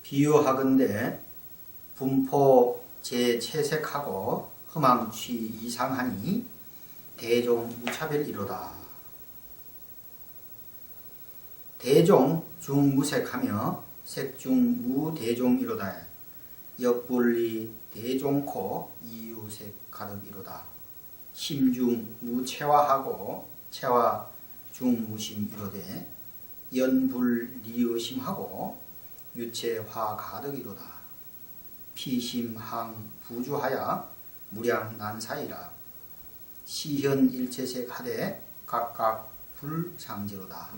비유하건대 분포 제채색하고 흠앙취 이상하니 대종 무차별이로다. 대종 중무색하며 색중 무대종이로다. 역분리 대종코 이유색 가득이로다. 심중 무체화하고 체화 중무심이로되 연불리의심하고 유체화 가득이로다. 피심항 부주하야 무량난사이라. 시현일체색 하되 각각 불상지로다.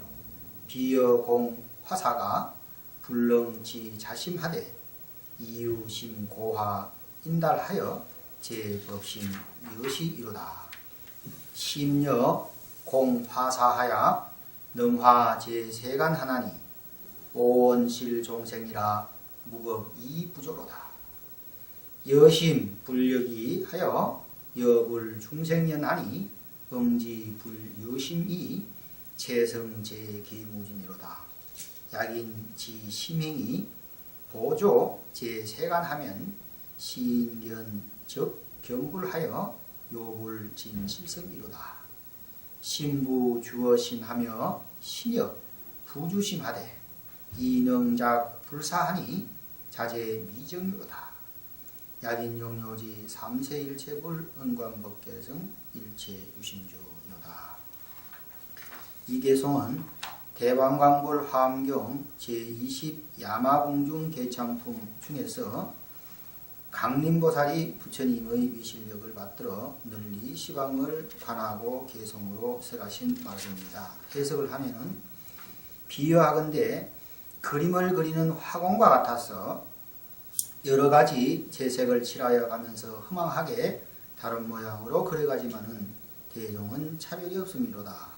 비여공 화사가 불렁지 자심하되 이유심고화 인달하여 제법심 이것이이로다. 심여 공화사하야 능화제세간하나니 오원실종생이라 무법이부조로다. 여심 불력이 하여 여불중생연하니 응지불여심이 체성제계무진이로다. 약인지심행이 보조 제세간하면 신견적 경불하여 요불진실성이로다. 신부주어심하며 신역 부주심하되 이능작 불사하니 자제미정이로다. 약인용요지 삼세일체불 은관법계성 일체유심조여다. 이 개송은 대방광불 화엄경 제20 야마공중 개창품 중에서 강림보살이 부처님의 위실력을 받들어 널리 시방을 관하고 개송으로 설하신 말씀입니다. 해석을 하면은 비유하건대 그림을 그리는 화공과 같아서 여러가지 재색을 칠하여 가면서 허망하게 다른 모양으로 그려가지만은 대종은 차별이 없음이로다.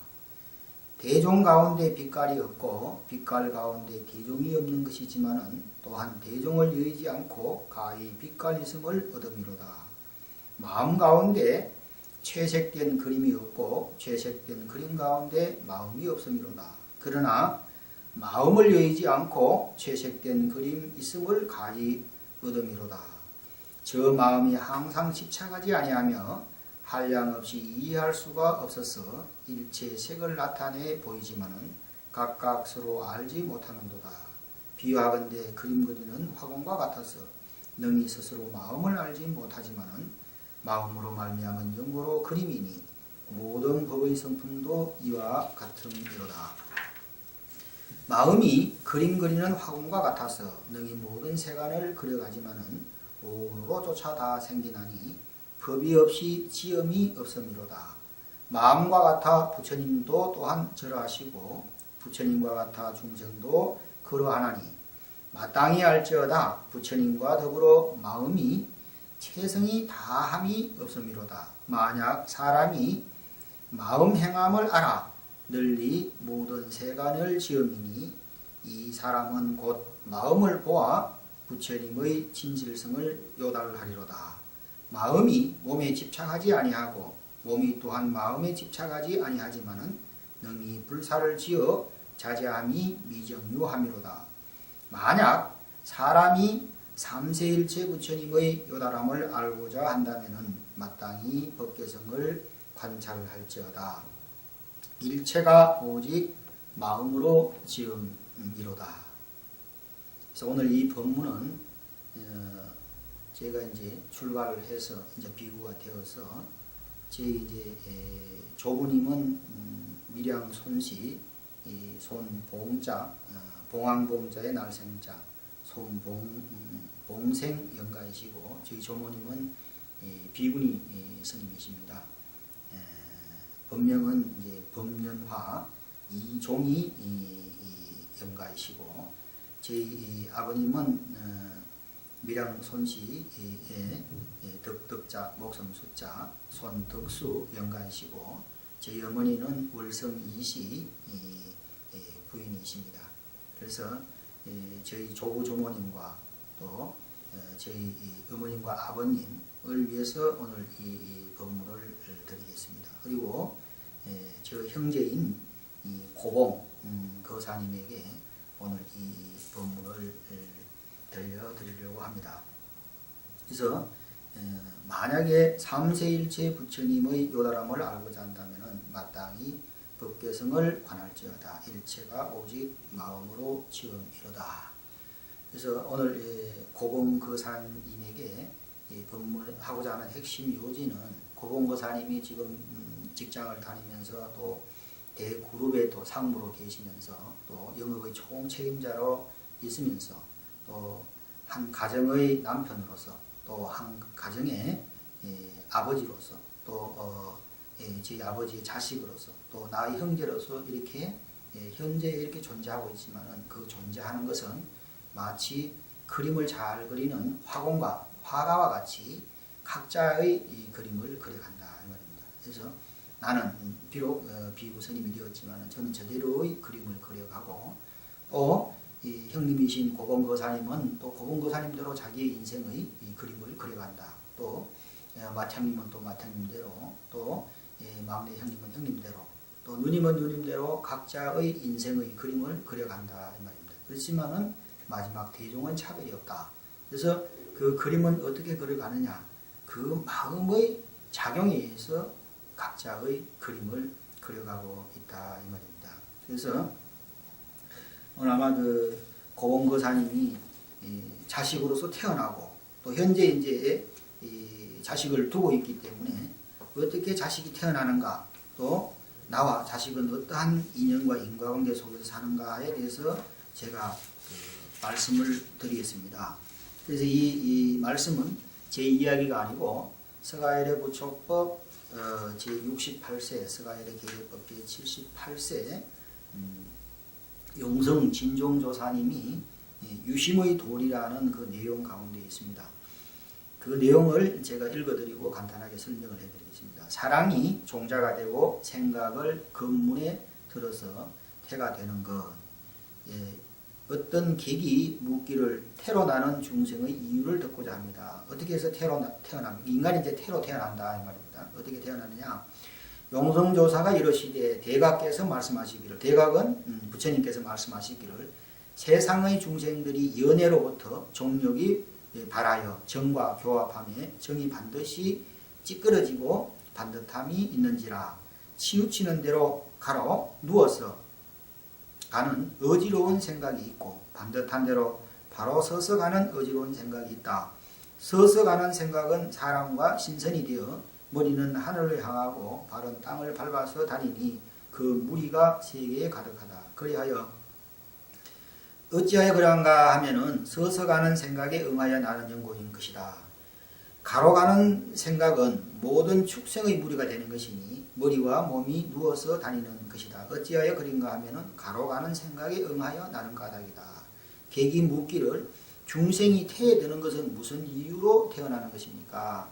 대종 가운데 빛깔이 없고 빛깔 가운데 대종이 없는 것이지만은 또한 대종을 여의지 않고 가히 빛깔 있음을 얻음이로다. 마음 가운데 채색된 그림이 없고 채색된 그림 가운데 마음이 없음이로다. 그러나 마음을 여의지 않고 채색된 그림 있음을 가히 얻음이로다. 저 마음이 항상 집착하지 아니하며 한량없이 이해할 수가 없어서 일체 색을 나타내 보이지만은 각각 서로 알지 못하는도다. 비유하건대 그림 그리는 화공과 같아서 능히 스스로 마음을 알지 못하지만은 마음으로 말미암은 영고로 그림이니 모든 법의 성품도 이와 같음이로다. 마음이 그림 그리는 화공과 같아서 능히 모든 세간을 그려가지만은 오온으로 쫓아 다 생기나니 법이 없이 지음이 없음이로다. 마음과 같아 부처님도 또한 저러하시고 부처님과 같아 중생도 그러하나니 마땅히 알지어다. 부처님과 더불어 마음이 체성이 다함이 없음이로다. 만약 사람이 마음 행함을 알아 널리 모든 세간을 지음이니 이 사람은 곧 마음을 보아 부처님의 진실성을 요달하리로다. 마음이 몸에 집착하지 아니하고 몸이 또한 마음에 집착하지 아니하지만은 능히 불사를 지어 자제함이 미정유함이로다. 만약 사람이 삼세일체 부처님의 요달함을 알고자 한다면은 마땅히 법계성을 관찰할지어다. 일체가 오직 마음으로 지음이로다. 그래서 오늘 이 본문은 제가 이제 출가를 해서 이제 비구가 되어서 제 이제 조부님은 밀양손씨 손봉자 봉황봉자의 날생자 손봉생 영가이시고 저희 조모님은 비구니 스님이십니다. 본명은 이제 법년화 이종이 영가이시고 저희 아버님은 밀양손씨의 덕덕자 목섬 숫자 손덕수 영가이시고 저희 어머니는 월성 이시 부인이십니다. 그래서 저희 조부 조모님과 또 저희 어머님과 아버님을 위해서 오늘 이 법문을 드리겠습니다. 그리고 저 형제인 고봉 거사님에게 오늘 이 법문을 들려드리려고 합니다. 그래서 만약에 삼세일체 부처님의 요다람을 알고자 한다면 마땅히 법계성을 관할지어다. 일체가 오직 마음으로 지음이로다. 그래서 오늘 고봉거사님에게 법문하고자 하는 핵심 요지는, 고봉거사님이 지금 직장을 다니면서 또 대그룹에 또 상무로 계시면서 또 영업의 총책임자로 있으면서 또 한 가정의 남편으로서 또 한 가정의 아버지로서 또 저희 아버지의 자식으로서 또 나의 형제로서 이렇게 현재 이렇게 존재하고 있지만은, 그 존재하는 것은 마치 그림을 잘 그리는 화공과 화가와 같이 각자의 이 그림을 그려간다 이 말입니다. 그래서 나는 비록 비구 스님이 되었지만 저는 저대로의 그림을 그려가고, 또 이 형님이신 고봉거사님은 또 고봉거사님대로 자기의 인생의 이 그림을 그려간다. 또 마태님은 또 마태님대로, 또 막내 형님은 형님대로, 또 누님은 누님대로 각자의 인생의 그림을 그려간다 이 말입니다. 그렇지만은 마지막 대종은 차별이 없다. 그래서 그 그림은 어떻게 그려가느냐, 그 마음의 작용에 의해서 각자의 그림을 그려가고 있다 이 말입니다. 그래서 오늘 아마 그 고봉거사님이 자식으로서 태어나고 또 현재 이제 이 자식을 두고 있기 때문에 어떻게 자식이 태어나는가, 또 나와 자식은 어떠한 인연과 인과관계 속에서 사는가에 대해서 제가 말씀을 드리겠습니다. 그래서 이 말씀은 제 이야기가 아니고 서가열의 부처법 제68세 서가열의 계계법 제78세 용성 진종조사님이 유심의 도리라는 그 내용 가운데 있습니다. 그 내용을 제가 읽어드리고 간단하게 설명을 해드리겠습니다. 사랑이 종자가 되고 생각을 근문에 들어서 태가 되는 것, 어떤 객이 묻기를 태로 나는 중생의 이유를 듣고자 합니다. 어떻게 해서 태로 태어납니까? 인간이 이제 태로 태어난다 이 말입니다. 어떻게 태어나느냐? 용성조사가 이러시되 대각께서 말씀하시기를, 대각은 부처님께서 말씀하시기를, 세상의 중생들이 연애로부터 정욕이 발하여 정과 교합함에 정이 반드시 찌끄러지고 반듯함이 있는지라 치우치는 대로 가로 누워서 가는 어지러운 생각이 있고, 반듯한 대로 바로 서서 가는 어지러운 생각이 있다. 서서 가는 생각은 사람과 신선이 되어 머리는 하늘을 향하고 발은 땅을 밟아서 다니니 그 무리가 세계에 가득하다. 그리하여 어찌하여 그런가 하면은 서서 가는 생각에 응하여 나는 연고인 것이다. 가로 가는 생각은 모든 축생의 무리가 되는 것이니 머리와 몸이 누워서 다니는 것이다. 어찌하여 그런가 하면은 가로 가는 생각에 응하여 나는 까닭이다. 객이 묻기를 중생이 태에 드는 것은 무슨 이유로 태어나는 것입니까?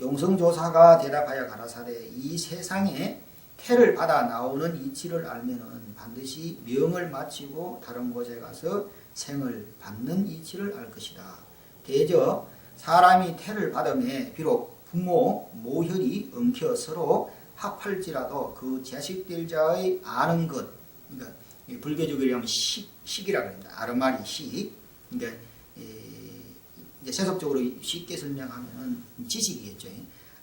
용성조사가 대답하여 가라사대 이 세상에 태를 받아 나오는 이치를 알면은 반드시 명을 마치고 다른 곳에 가서 생을 받는 이치를 알 것이다. 대저 사람이 태를 받음에 비록 부모 모혈이 엉켜 서로 합할지라도 그 자식들 자의 아는 것, 그러니까 불교적으로 하면 식이라고 합니다. 아르마리 식. 그러니까 이제 세속적으로 쉽게 설명하면은 지식이겠죠.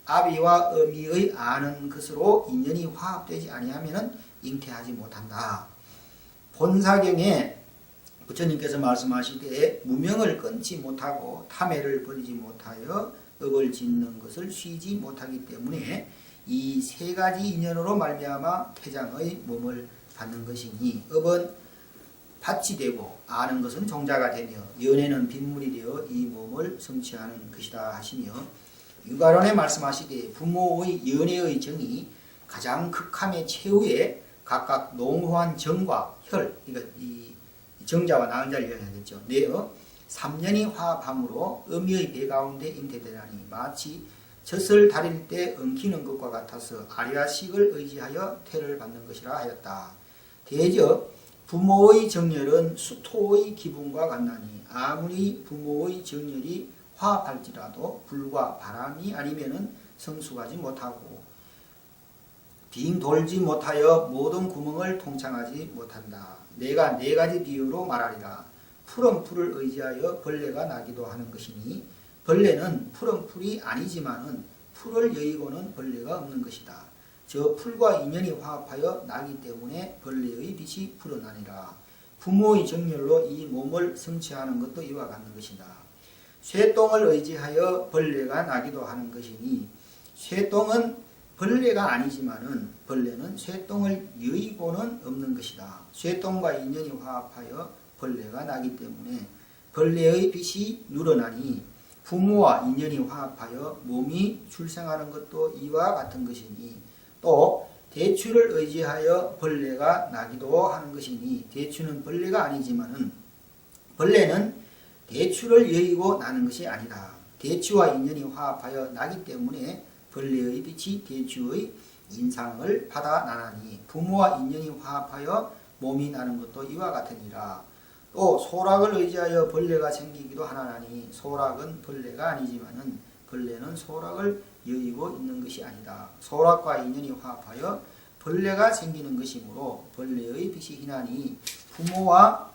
아비와 어미의 아는 것으로 인연이 화합되지 아니하면은 잉태하지 못한다. 본사경에 부처님께서 말씀하시되 무명을 끊지 못하고 탐해를 버리지 못하여 업을 짓는 것을 쉬지 못하기 때문에 이 세 가지 인연으로 말미암아 태장의 몸을 받는 것이니, 업은 밭이 되고 아는 것은 종자가 되며 연애는 빗물이 되어 이 몸을 성취하는 것이다 하시며, 유가론에 말씀하시되 부모의 연애의 정이 가장 극함의 최후에 각각 농후한 정과 혈, 그러니까 이 정자와 나은자를 이야기하겠죠. 내어 3년이 화합함으로 어미의 배 가운데 잉태되나니 마치 젖을 다릴 때 엉키는 것과 같아서 아리아식을 의지하여 태를 받는 것이라 하였다. 대저 부모의 정열은 수토의 기분과 같나니 아무리 부모의 정열이 화합할지라도 불과 바람이 아니면은 성숙하지 못하고 빙 돌지 못하여 모든 구멍을 통창하지 못한다. 내가 네 가지 비유로 말하리라. 푸른 풀을 의지하여 벌레가 나기도 하는 것이니 벌레는 푸른 풀이 아니지만은 풀을 여의고는 벌레가 없는 것이다. 저 풀과 인연이 화합하여 나기 때문에 벌레의 빛이 푸르나니라. 부모의 정렬로 이 몸을 성취하는 것도 이와 같는 것이다. 쇠똥을 의지하여 벌레가 나기도 하는 것이니 쇠똥은 벌레가 아니지만은 벌레는 쇠똥을 여의고는 없는 것이다. 쇠똥과 인연이 화합하여 벌레가 나기 때문에 벌레의 빛이 누러나니 부모와 인연이 화합하여 몸이 출생하는 것도 이와 같은 것이니 또 대추를 의지하여 벌레가 나기도 하는 것이니 대추는 벌레가 아니지만은 벌레는 대추를 여의고 나는 것이 아니다. 대추와 인연이 화합하여 나기 때문에 벌레의 빛이 대추의 인상을 받아 나나니 부모와 인연이 화합하여 몸이 나는 것도 이와 같으니라. 또 소락을 의지하여 벌레가 생기기도 하나니 소락은 벌레가 아니지만은 벌레는 소락을 여의고 있는 것이 아니다. 소락과 인연이 화합하여 벌레가 생기는 것이므로 벌레의 빛이 희나니 부모와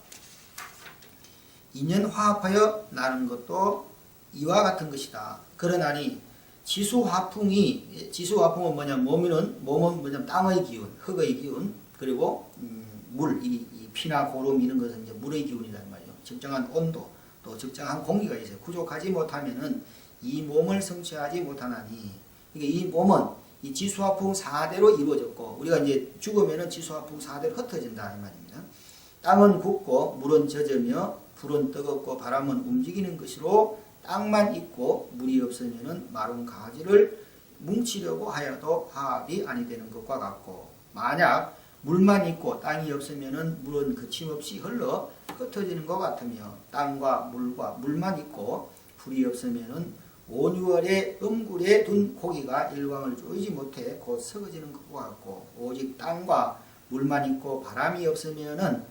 인연 화합하여 나는 것도 이와 같은 것이다. 그러나니 지수화풍은 뭐냐? 몸은 뭐냐? 땅의 기운, 흙의 기운, 그리고 물, 이 피나 고름 이런 것은 이제 물의 기운이란 말이에요. 적정한 온도, 또 적정한 공기가 있어요. 부족하지 못하면은 이 몸을 성취하지 못하나니, 이 몸은 이 지수화풍 4대로 이루어졌고, 우리가 이제 죽으면은 지수화풍 4대로 흩어진다 이 말입니다. 땅은 굳고 물은 젖으며 불은 뜨겁고 바람은 움직이는 것으로 땅만 있고 물이 없으면은 마른 가지를 뭉치려고 하여도 화합이 아니 되는 것과 같고, 만약 물만 있고 땅이 없으면은 물은 거침없이 흘러 흩어지는 것 같으며 땅과 물과 물만 있고 불이 없으면은 5, 6월에 음굴에 둔 고기가 일광을 쪼이지 못해 곧 썩어지는 것과 같고, 오직 땅과 물만 있고 바람이 없으면은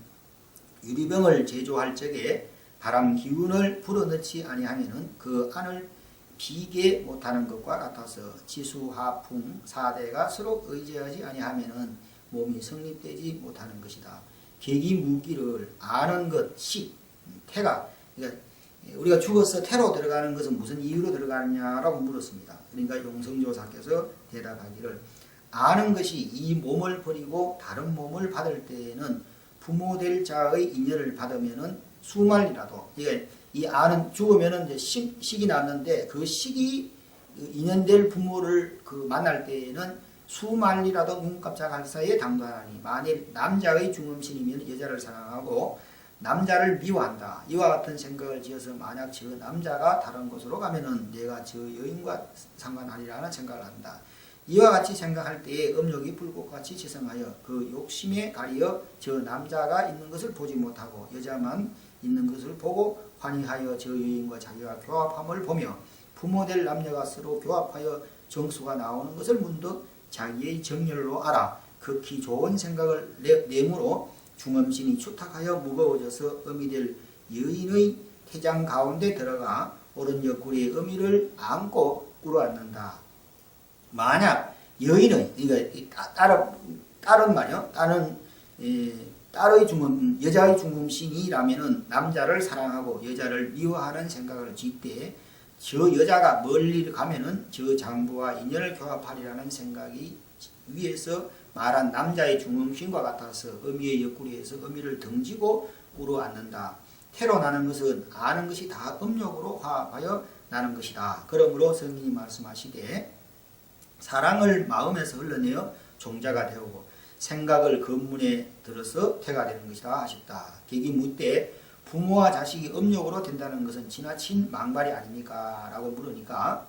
유리병을 제조할 적에 바람 기운을 불어넣지 아니하면은 그 안을 비게 못하는 것과 같아서 지수화풍 4대가 서로 의지하지 아니하면은 몸이 성립되지 못하는 것이다. 계기무기를 아는 것, 태가, 그러니까 우리가 죽어서 태로 들어가는 것은 무슨 이유로 들어가느냐라고 물었습니다. 그러니까 용성조사께서 대답하기를 아는 것이 이 몸을 버리고 다른 몸을 받을 때에는 부모 될 자의 인연을 받으면은 수말이라도, 이 아는 죽으면은 이제 식이 났는데 그 식이 인연될 부모를 만날 때에는 수말리라도 눈깜짝할 사이에 당도하니, 만일 남자의 중음신이면 여자를 사랑하고 남자를 미워한다. 이와 같은 생각을 지어서 만약 저 남자가 다른 곳으로 가면은 내가 저 여인과 상관하리라는 생각을 한다. 이와 같이 생각할 때에 음욕이 불꽃같이 지성하여 그 욕심에 가리어 저 남자가 있는 것을 보지 못하고 여자만 있는 것을 보고 환희하여 저 여인과 자기가 교합함을 보며 부모될 남녀가 서로 교합하여 정수가 나오는 것을 문득 자기의 정열로 알아 극히 좋은 생각을 내므로 중음신이 추탁하여 무거워져서 음이 될 여인의 태장 가운데 들어가 오른 옆구리의 음이를 안고 꿇어앉는다. 만약 여인의, 그러니까 딸은 말이요, 여자의 중음신이라면은 남자를 사랑하고 여자를 미워하는 생각을 질 때 저 여자가 멀리 가면은 저 장부와 인연을 교합하리라는 생각이 위에서 말한 남자의 중음신과 같아서 어미의 옆구리에서 어미를 등지고 꿇어앉는다. 태로 나는 것은 아는 것이 다 음욕으로 화합하여 나는 것이다. 그러므로 성인이 말씀하시되 사랑을 마음에서 흘러내어 종자가 되고 생각을 근문에 들어서 태가 되는 것이다 하셨다. 객이 묻되 부모와 자식이 음욕으로 된다는 것은 지나친 망발이 아닙니까? 라고 물으니까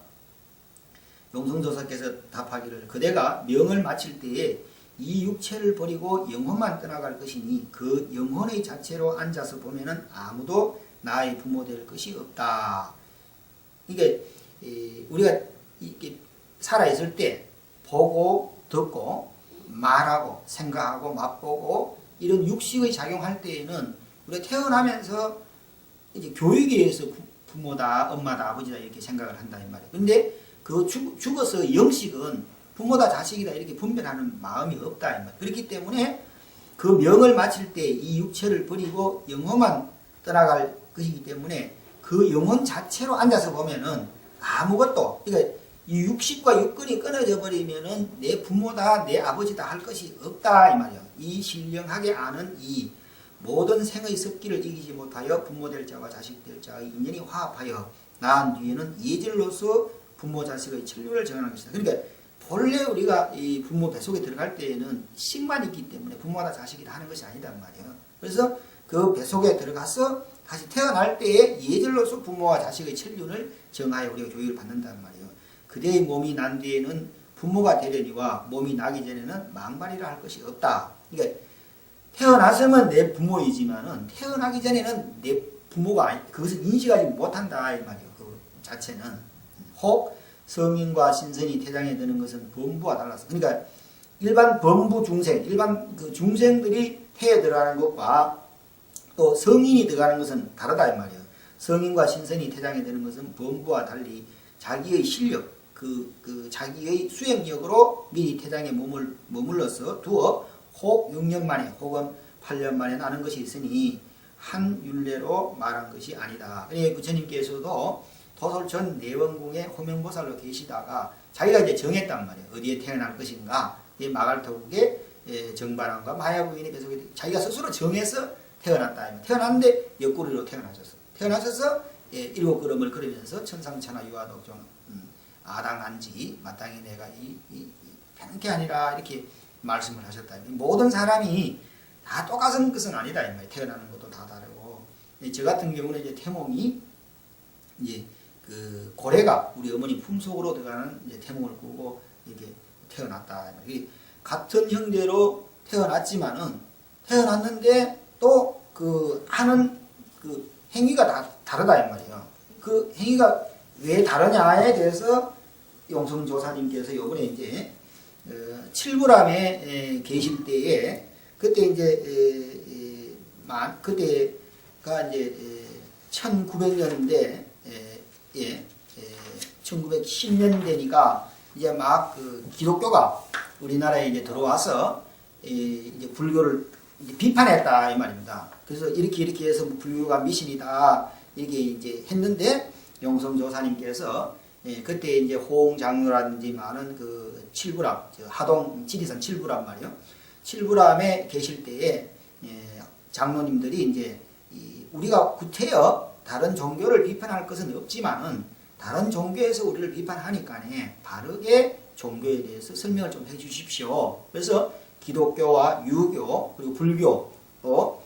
용성조사께서 답하기를 그대가 명을 마칠 때에 이 육체를 버리고 영혼만 떠나갈 것이니 그 영혼의 자체로 앉아서 보면은 아무도 나의 부모 될 것이 없다. 이게 우리가 이렇게 살아있을 때 보고 듣고 말하고 생각하고 맛보고 이런 육식의 작용할 때에는 우리가 태어나면서 이제 교육에 의해서 부모다, 엄마다, 아버지다 이렇게 생각을 한다 이 말이에요. 근데 그 죽어서 영식은 부모다, 자식이다 이렇게 분별하는 마음이 없다 이 말이에요. 그렇기 때문에 그 명을 마칠 때 이 육체를 버리고 영혼만 떠나갈 것이기 때문에 그 영혼 자체로 앉아서 보면은 아무것도, 그러니까 이 육식과 육근이 끊어져 버리면은 내 부모다, 내 아버지다 할 것이 없다 이 말이야. 이 신령하게 아는 이 모든 생의 습기를 이기지 못하여 부모 될 자와 자식 될 자의 인연이 화합하여 나은 뒤에는 예절로서 부모 자식의 천륜을 정하는 것이다. 그러니까 본래 우리가 이 부모 뱃속에 들어갈 때에는 식만 있기 때문에 부모다 자식이다 하는 것이 아니단 말이에요. 그래서 그 뱃속에 들어가서 다시 태어날 때에 예절로서 부모와 자식의 천륜을 정하여 우리가 교육을 받는단 말이에요. 그대의 몸이 난 뒤에는 부모가 되려니와 몸이 나기 전에는 망발이라 할 것이 없다. 그러니까 태어났으면 내 부모이지만은 태어나기 전에는 내 부모가 그것을 인식하지 못한다 이 말이에요. 그 자체는 혹 성인과 신선이 태장에 드는 것은 범부와 달라서, 그러니까 일반 범부 중생, 일반 그 중생들이 태에 들어가는 것과 또 성인이 들어가는 것은 다르다 이 말이에요. 성인과 신선이 태장에 드는 것은 범부와 달리 자기의 실력, 그 자기의 수행력으로 미리 태장에 머물러서 두어 혹 6년 만에 혹은 8년 만에 나는 것이 있으니 한 율례로 말한 것이 아니다. 그러니까 부처님께서도 도솔천 내원궁에 호명보살로 계시다가 자기가 이제 정했단 말이에요. 어디에 태어날 것인가. 이 마갈토국의 정반왕과 마야부인의 뱃속에 자기가 스스로 정해서 태어났다. 태어났는데 옆구리로 태어나셨어. 태어나셔서 7걸음을 걸으면서 천상천하 유아독종 아당한지 마땅히 내가 편게 아니라 이렇게 말씀을 하셨다. 모든 사람이 다 똑같은 것은 아니다. 이 말이에요. 태어나는 것도 다 다르고. 저 같은 경우는 이제 태몽이 이제 그 고래가 우리 어머니 품속으로 들어가는 이제 태몽을 꾸고 이렇게 태어났다. 같은 형제로 태어났지만은 태어났는데 또 그 하는 그 행위가 다 다르다 이 말이에요. 그 행위가 왜 다르냐에 대해서 용성조사님께서 요번에 이제 칠부람에 계실 때에 그때 이제 그때가 이제 1900년대 1910년대니까 이제 막 그 기독교가 우리나라에 이제 들어와서 이제 불교를 이제 비판했다 이 말입니다. 그래서 이렇게 해서 불교가 미신이다 이렇게 이제 했는데 용성조사님께서 그때 이제 호응장로라든지 많은 그 칠부람, 하동 지리산 칠부람 말이요. 칠부람에 계실 때에 장로님들이 이제 우리가 구태여 다른 종교를 비판할 것은 없지만은 다른 종교에서 우리를 비판하니까네 바르게 종교에 대해서 설명을 좀 해주십시오. 그래서 기독교와 유교 그리고 불교 또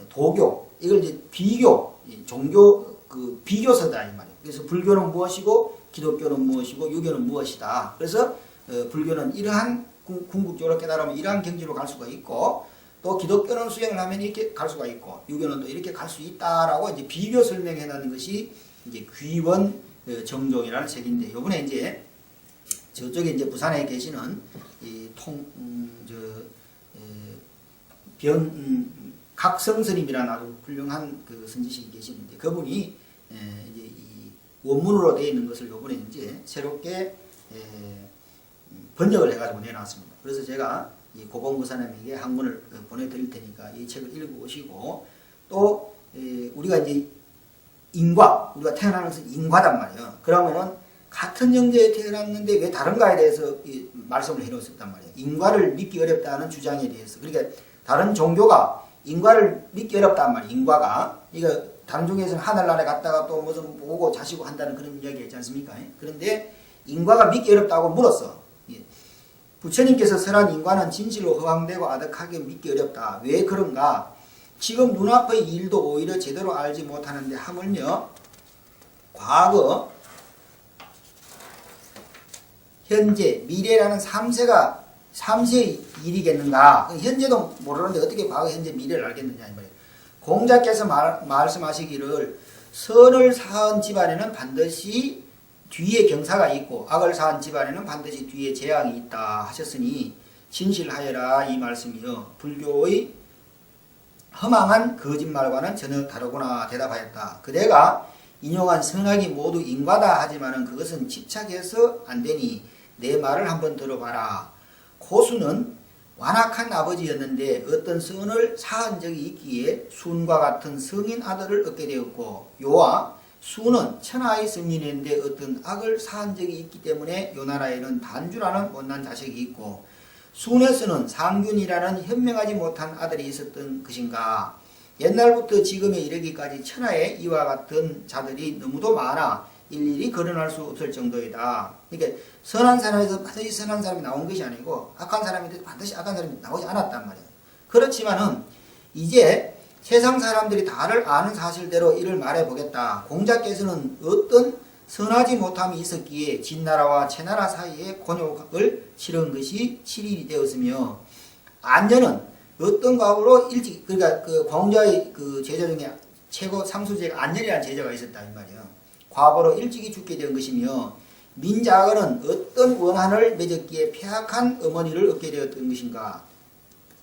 도교 이걸 이제 비교 종교 그 비교서다 이 말이에요. 그래서 불교는 무엇이고 기독교는 무엇이고 유교는 무엇이다. 그래서 불교는 이러한 궁극적으로 깨달으면 이러한 경지로 갈 수가 있고 또 기독교는 수행을 하면 이렇게 갈 수가 있고 유교는 또 이렇게 갈 수 있다라고 이제 비교 설명해 놓는 것이 이제 귀원 정종이라는 책인데 요번에 이제 저쪽에 이제 부산에 계시는 각성스님이라는 아주 훌륭한 그 선지식이 계시는데 그분이 이제 이 원문으로 되어 있는 것을 요번에 이제 새롭게 번역을 해가지고 내놨습니다. 그래서 제가 이 고봉부사님에게 한 권을 보내드릴 테니까 이 책을 읽어보시고 또 우리가 이제 우리가 태어나는 것은 인과단 말이에요. 그러면은 같은 형제에 태어났는데 왜 다른가에 대해서 말씀을 해놓았단 말이에요. 인과를 믿기 어렵다는 주장에 대해서. 그러니까 다른 종교가 인과를 믿기 어렵단 말이에요. 인과가. 이거 다른 종교에서는 하늘나라에 갔다가 또 무슨 보고 자시고 한다는 그런 이야기 있지 않습니까? 그런데 인과가 믿기 어렵다고 물었어. 부처님께서 설한 인과는 진실로 허황되고 아득하게 믿기 어렵다. 왜 그런가? 지금 눈앞의 일도 오히려 제대로 알지 못하는데 하물며 과거, 현재, 미래라는 3세의 일이겠는가? 현재도 모르는데 어떻게 과거, 현재, 미래를 알겠느냐 이 말이에요. 공자께서 말씀하시기를 선을 쌓은 집안에는 반드시 뒤에 경사가 있고 악을 쌓은 집안에는 반드시 뒤에 재앙이 있다 하셨으니 진실하여라 이 말씀이요. 불교의 허망한 거짓말과는 전혀 다르구나 대답하였다. 그대가 인용한 선악이 모두 인과다 하지만은 그것은 집착해서 안 되니 내 말을 한번 들어봐라. 고수는 완악한 아버지였는데 어떤 선을 사한 적이 있기에 순과 같은 성인 아들을 얻게 되었고, 요와 순은 천하의 성인인데 어떤 악을 사한 적이 있기 때문에 요 나라에는 단주라는 못난 자식이 있고, 순에서는 상균이라는 현명하지 못한 아들이 있었던 것인가. 옛날부터 지금에 이르기까지 천하에 이와 같은 자들이 너무도 많아 일일이 거론할 수 없을 정도이다. 그러니까 선한 사람에서 반드시 선한 사람이 나온 것이 아니고 악한 사람인데 반드시 악한 사람이 나오지 않았단 말이에요. 그렇지만은 이제 세상 사람들이 다를 아는 사실대로 이를 말해보겠다. 공자께서는 어떤 선하지 못함이 있었기에 진나라와 채나라 사이에 곤욕을 치른 것이 7일이 되었으며, 안전은 어떤 과거로 일찍, 그러니까 그 공자의 그 제자 중에 최고 상수제가 안전이라는 제자가 있었다 이 말이에요. 과거로 일찍이 죽게 된 것이며, 민자근은 어떤 원한을 맺었기에 폐악한 어머니를 얻게 되었던 것인가.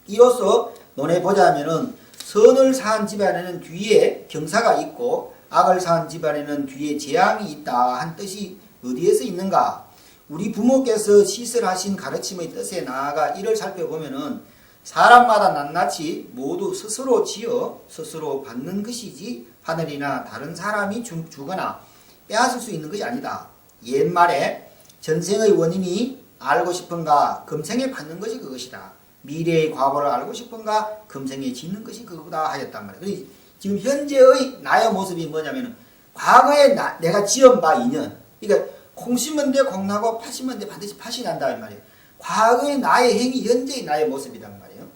이로써 논해보자면은 선을 사한 집안에는 뒤에 경사가 있고 악을 사한 집안에는 뒤에 재앙이 있다 한 뜻이 어디에서 있는가. 우리 부모께서 시설하신 가르침의 뜻에 나아가 이를 살펴보면은 사람마다 낱낱이 모두 스스로 지어 스스로 받는 것이지 하늘이나 다른 사람이 주거나 빼앗을 수 있는 것이 아니다. 옛말에 전생의 원인이 알고 싶은가 금생에 받는 것이 그것이다. 미래의 과거를 알고 싶은가 금생에 짓는 것이 그거다 하였단 말이에요. 지금 현재의 나의 모습이 뭐냐면 과거에 내가 지은 바 인연. 그러니까 콩 심은 데 콩 나고 팥 심은 데 반드시 팥이 난다 이 말이에요. 과거의 나의 행위 현재의 나의 모습이란 말이에요.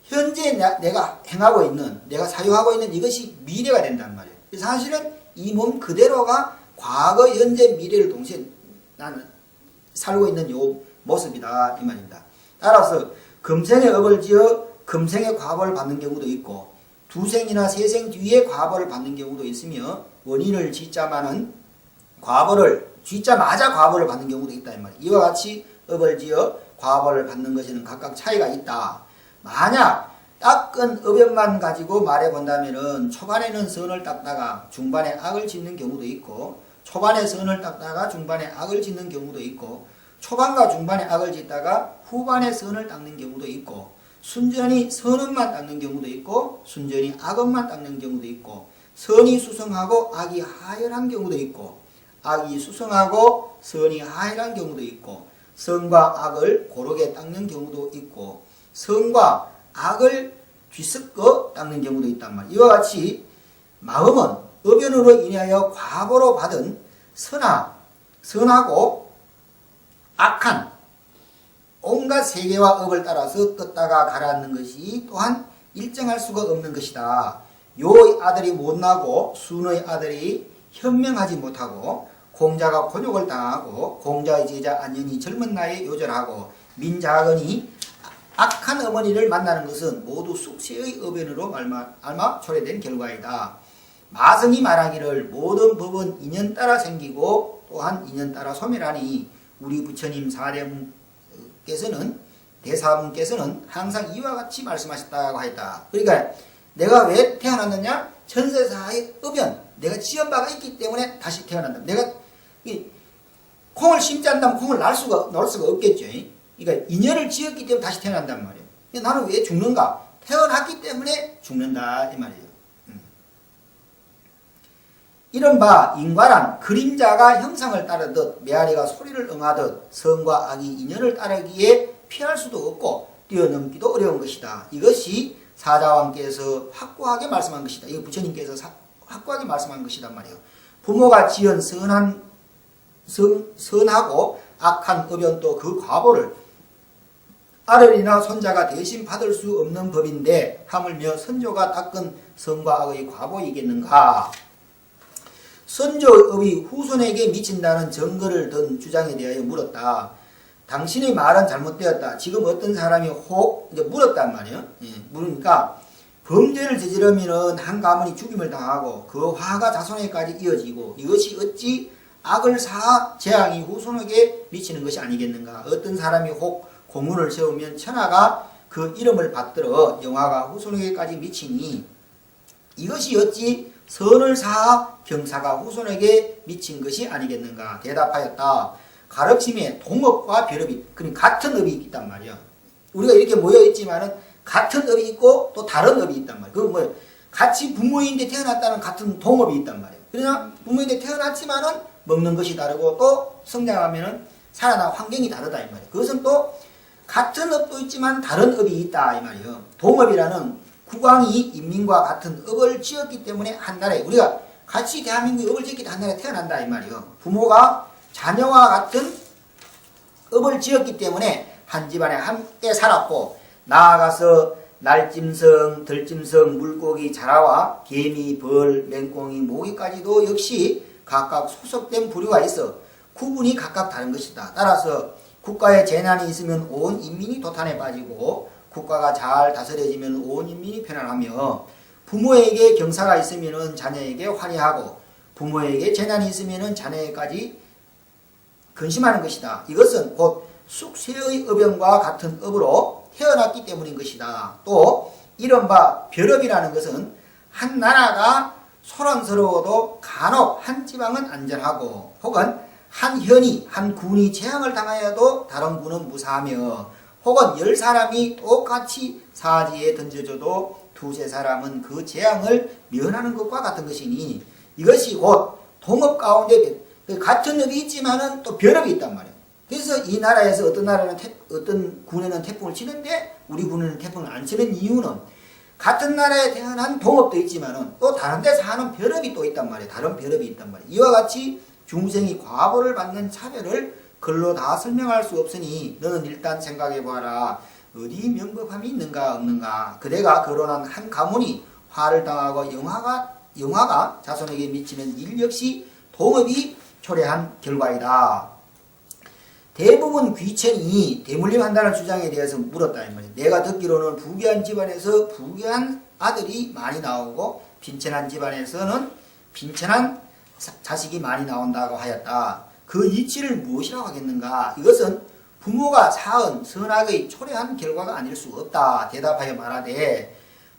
현재 내가 행하고 있는, 내가 사유하고 있는 이것이 미래가 된단 말이에요. 사실은 이 몸 그대로가 과거, 현재, 미래를 동시에 나는 살고 있는 요 모습이다 이 말입니다. 따라서 금생에 업을 지어 금생의 과보를 받는 경우도 있고, 두생이나 세생 뒤에 과보를 받는 경우도 있으며, 원인을 짓자마는 과보를 짓자마자 과보를 받는 경우도 있다 이 말이에요. 이와 같이 업을 지어 과보를 받는 것에는 각각 차이가 있다. 만약 닦은 업연만 가지고 말해본다면은 초반에는 선을 닦다가 중반에 악을 짓는 경우도 있고, 초반에 선을 닦다가 중반에 악을 짓는 경우도 있고, 초반과 중반에 악을 짓다가 후반에 선을 닦는 경우도 있고, 순전히 선업만 닦는 경우도 있고, 순전히 악업만 닦는 경우도 있고, 선이 수성하고 악이 하열한 경우도 있고, 악이 수성하고 선이 하열한 경우도 있고, 선과 악을 고르게 닦는 경우도 있고, 선과 악을 뒤섞어 닦는 경우도 있단 말이에요. 이와 같이 마음은 업연으로 인하여 과보로 받은 선하고 악한 온갖 세계와 업을 따라서 떴다가 가라앉는 것이 또한 일정할 수가 없는 것이다. 요의 아들이 못나고 순의 아들이 현명하지 못하고, 공자가 곤욕을 당하고 공자의 제자 안연이 젊은 나이에 요절하고, 민자근이 악한 어머니를 만나는 것은 모두 숙세의 업연으로 알마 초래된 결과이다. 마성이 말하기를 모든 법은 인연 따라 생기고 또한 인연 따라 소멸하니, 우리 부처님 대사분께서는 항상 이와 같이 말씀하셨다고 했다. 그러니까 내가 왜 태어났느냐? 천세사의 업연, 내가 지은 바가 있기 때문에 다시 태어난다. 내가 콩을 심지 않다면 콩을 낳을 수가 없겠죠. 그러니까 인연을 지었기 때문에 다시 태어난단 말이에요. 나는 왜 죽는가? 태어났기 때문에 죽는다 이 말이에요. 이른바 인과란 그림자가 형상을 따르듯 메아리가 소리를 응하듯 선과 악이 인연을 따르기에 피할 수도 없고 뛰어넘기도 어려운 것이다. 이것이 사자왕께서 확고하게 말씀한 것이다. 이거 부처님께서 확고하게 말씀한 것이란 말이에요. 부모가 지은 선하고 악한 업연도 그 과보를 아들이나 손자가 대신 받을 수 없는 법인데 하물며 선조가 닦은 선과 악의 과보이겠는가? 선조업이 후손에게 미친다는 증거를 든 주장에 대하여 물었다. 당신의 말은 잘못되었다. 지금 어떤 사람이 이제 물었단 말이에요. 물으니까 범죄를 저지르면 한 가문이 죽임을 당하고 그 화가 자손에까지 이어지고, 이것이 어찌 악을 사 재앙이 후손에게 미치는 것이 아니겠는가? 어떤 사람이 혹 공문을 세우면 천하가 그 이름을 받들어 영화가 후손에게까지 미치니, 이것이 어찌 선을 사하 경사가 후손에게 미친 것이 아니겠는가? 대답하였다. 가르침에 동업과 별업이, 그러니까 같은 업이 있단 말이야. 우리가 이렇게 모여 있지만은 같은 업이 있고 또 다른 업이 있단 말이에요. 그건 뭐예요? 같이 부모인데 태어났다는 같은 동업이 있단 말이에요. 그러나 부모인데 태어났지만은 먹는 것이 다르고 또 성장하면은 살아난 환경이 다르다 이 말이에요. 그것은 또 같은 업도 있지만 다른 업이 있다 이 말이에요. 동업이라는 국왕이 인민과 같은 업을 지었기 때문에 한 나라에 우리가 같이 대한민국의 업을 지었기 때문에 한 나라에 태어난다 이 말이에요. 부모가 자녀와 같은 업을 지었기 때문에 한 집안에 함께 살았고 나아가서 날짐승, 들짐승, 물고기, 자라와 개미, 벌, 맹꽁이, 모기까지도 역시 각각 소속된 부류가 있어 구분이 각각 다른 것이다. 따라서 국가에 재난이 있으면 온 인민이 도탄에 빠지고 국가가 잘 다스려지면 온 인민이 편안하며 부모에게 경사가 있으면 자녀에게 환희하고 부모에게 재난이 있으면 자녀에게까지 근심하는 것이다. 이것은 곧 숙세의 업연과 같은 업으로 태어났기 때문인 것이다. 또 이른바 별업이라는 것은 한 나라가 소란스러워도 간혹 한 지방은 안전하고 혹은 한 현이 한 군이 재앙을 당하여도 다른 군은 무사하며 혹은 10사람이 똑같이 사지에 던져져도 두세 사람은 그 재앙을 면하는 것과 같은 것이니 이것이 곧 동업 가운데 같은 업이 있지만은 또 별업이 있단 말이에요. 그래서 이 나라에서 어떤 나라는 어떤 군에는 태풍을 치는데 우리 군에는 태풍을 안 치는 이유는 같은 나라에 태어난 동업도 있지만은 또 다른 데서 하는 별업이 또 있단 말이에요. 다른 별업이 있단 말이에요. 이와 같이 중생이 과보를 받는 차별을 글로 다 설명할 수 없으니 너는 일단 생각해 보아라. 어디 명법함이 있는가 없는가. 그대가 거론한 한 가문이 화를 당하고 영화가 자손에게 미치는 일 역시 동업이 초래한 결과이다. 대부분 귀천이 대물림한다는 주장에 대해서 물었다 이 말이에요. 내가 듣기로는 부귀한 집안에서 부귀한 아들이 많이 나오고 빈천한 집안에서는 빈천한 자식이 많이 나온다고 하였다. 그 이치를 무엇이라고 하겠는가? 이것은 부모가 사은 선악의 초래한 결과가 아닐 수 없다. 대답하여 말하되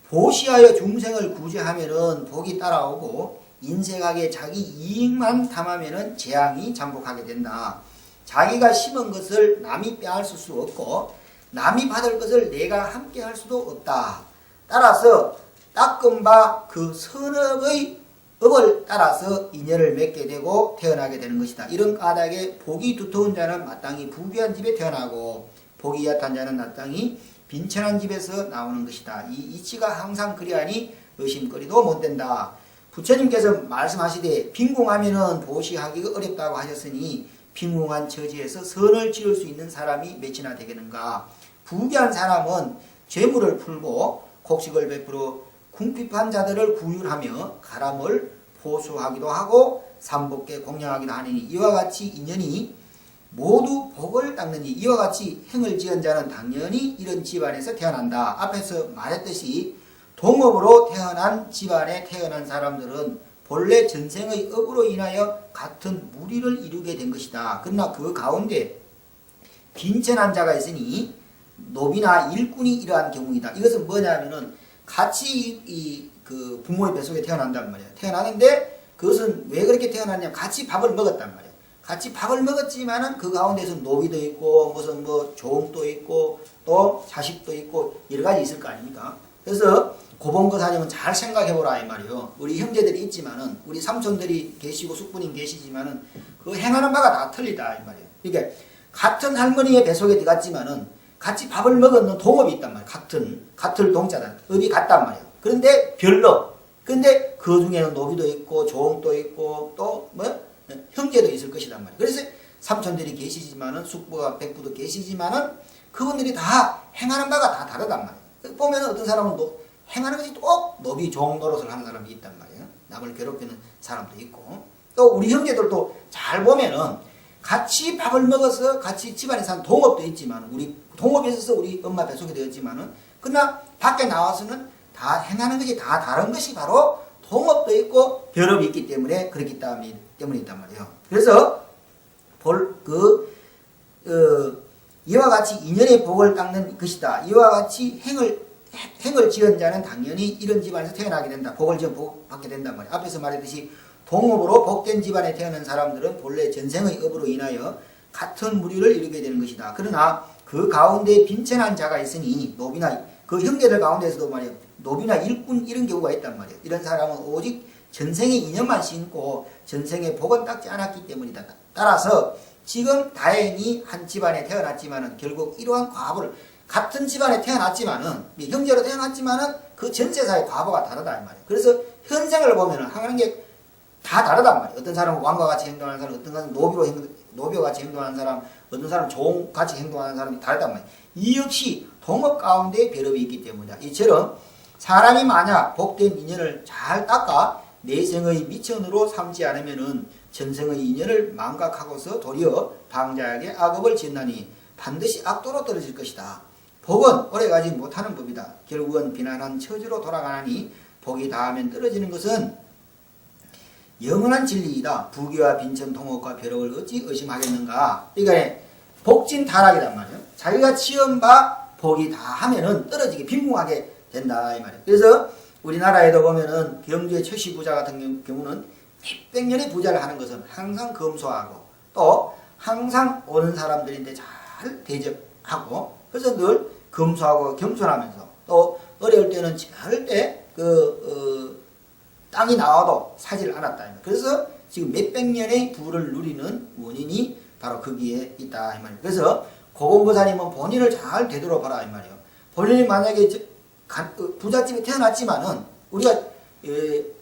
보시하여 중생을 구제하면은 복이 따라오고 인색하게 자기 이익만 탐하면은 재앙이 잠복하게 된다. 자기가 심은 것을 남이 빼앗을 수 없고 남이 받을 것을 내가 함께 할 수도 없다. 따라서 닦은 바 그 선업의 업을 따라서 인연을 맺게 되고 태어나게 되는 것이다. 이런 까닭에 복이 두터운 자는 마땅히 부귀한 집에 태어나고 복이 얕은 자는 마땅히 빈천한 집에서 나오는 것이다. 이 이치가 항상 그리하니 의심거리도 못 된다. 부처님께서 말씀하시되 빈궁하면은 보시하기가 어렵다고 하셨으니 빈궁한 처지에서 선을 지을 수 있는 사람이 몇이나 되겠는가. 부귀한 사람은 죄물을 풀고 곡식을 베풀어 궁핍한 자들을 구휼하며 가람을 보수하기도 하고 삼복계 공양하기도 하느니 이와 같이 인연이 모두 복을 닦느니 이와 같이 행을 지은 자는 당연히 이런 집안에서 태어난다. 앞에서 말했듯이 동업으로 태어난 집안에 태어난 사람들은 본래 전생의 업으로 인하여 같은 무리를 이루게 된 것이다. 그러나 그 가운데 빈천한 자가 있으니 노비나 일꾼이 이러한 경우이다. 이것은 뭐냐면은 같이 그 부모의 뱃속에 태어난단 말이에요. 태어나는데 그것은 왜 그렇게 태어났냐면 같이 밥을 먹었단 말이에요. 같이 밥을 먹었지만은 그 가운데서 노비도 있고 무슨 뭐 종도 있고 또 자식도 있고 여러 가지 있을 거 아닙니까? 그래서 고봉거 사정은 잘 생각해보라 이 말이에요. 우리 형제들이 있지만은 우리 삼촌들이 계시고 숙부님 계시지만은 그 행하는 바가 다 틀리다 이 말이에요. 그러니까 같은 할머니의 뱃속에 들어갔지만은 같이 밥을 먹었는 동업이 있단 말이에요. 같은 동자다. 업이 같단 말이에요. 그런데 별로. 그런데 그 중에는 노비도 있고 종도 있고 또 형제도 있을 것이란 말이에요. 그래서 삼촌들이 계시지만은 숙부가 백부도 계시지만은 그분들이 다 행하는 바가 다 다르단 말이에요. 보면 어떤 사람은 행하는 것이 또 노비 종 노릇을 하는 사람이 있단 말이에요. 남을 괴롭히는 사람도 있고 또 우리 형제들도 잘 보면은 같이 밥을 먹어서 같이 집안에 사는 동업도 있지만 우리 동업에 있어서 우리 엄마 뱃속에 되었지만은 그러나 밖에 나와서는 다 행하는 것이 다 다른 것이 바로 동업도 있고 별업이 있기 때문에 그렇기 때문에 있단 말이에요. 그래서 이와 같이 인연의 복을 닦는 것이다. 이와 같이 행을 지은 자는 당연히 이런 집안에서 태어나게 된다. 복을 지은 복 받게 된단 말이에요. 앞에서 말했듯이 동업으로 복된 집안에 태어난 사람들은 본래 전생의 업으로 인하여 같은 무리를 이루게 되는 것이다. 그러나 그 가운데 빈천한 자가 있으니 노비나 그 형제들 가운데서도 말이에요. 노비나 일꾼 이런 경우가 있단 말이에요. 이런 사람은 오직 전생의 인연만 심고 전생의 복은 닦지 않았기 때문이다. 따라서 지금 다행히 한 집안에 태어났지만은 결국 이러한 과보를 같은 집안에 태어났지만은 형제로 태어났지만은 그 전세사의 과보가 다르다 이 말이에요. 그래서 현생을 보면은 하는 게 다 다르단 말이에요. 어떤 사람은 왕과 같이 행동하는 사람, 어떤 사람은 노비와 같이 행동하는 사람, 어떤 사람은 종같이 행동하는 사람이 다르단 말이에요. 이 역시 동업 가운데 배럽이 있기 때문이다. 이처럼 사람이 만약 복된 인연을 잘 닦아 내생의 미천으로 삼지 않으면은 전생의 인연을 망각하고서 도리어 방자에게 악업을 짓나니 반드시 악도로 떨어질 것이다. 복은 오래가지 못하는 법이다. 결국은 비난한 처지로 돌아가니 복이 닿으면 떨어지는 것은 영원한 진리이다. 부귀와 빈천 통업과 벼락을 어찌 의심하겠는가. 그러니까 복진 타락이란 말이에요. 자기가 지은 바 복이 다 하면은 떨어지게 빈궁하게 된다 이 말이에요. 그래서 우리나라에도 보면은 경주의 최씨 부자 같은 경우는 몇백 년의 부자를 하는 것은 항상 검소하고 또 항상 오는 사람들인데 잘 대접하고 그래서 늘 검소하고 겸손하면서 또 어려울 때는 절대 땅이 나와도 사지를 않았다. 그래서 지금 몇백 년의 부를 누리는 원인이 바로 거기에 있다 이 말이에요. 그래서 고공보살님은 본인을 잘 되돌아봐라 이 말이에요. 본인이 만약에 부잣집에 태어났지만은 우리가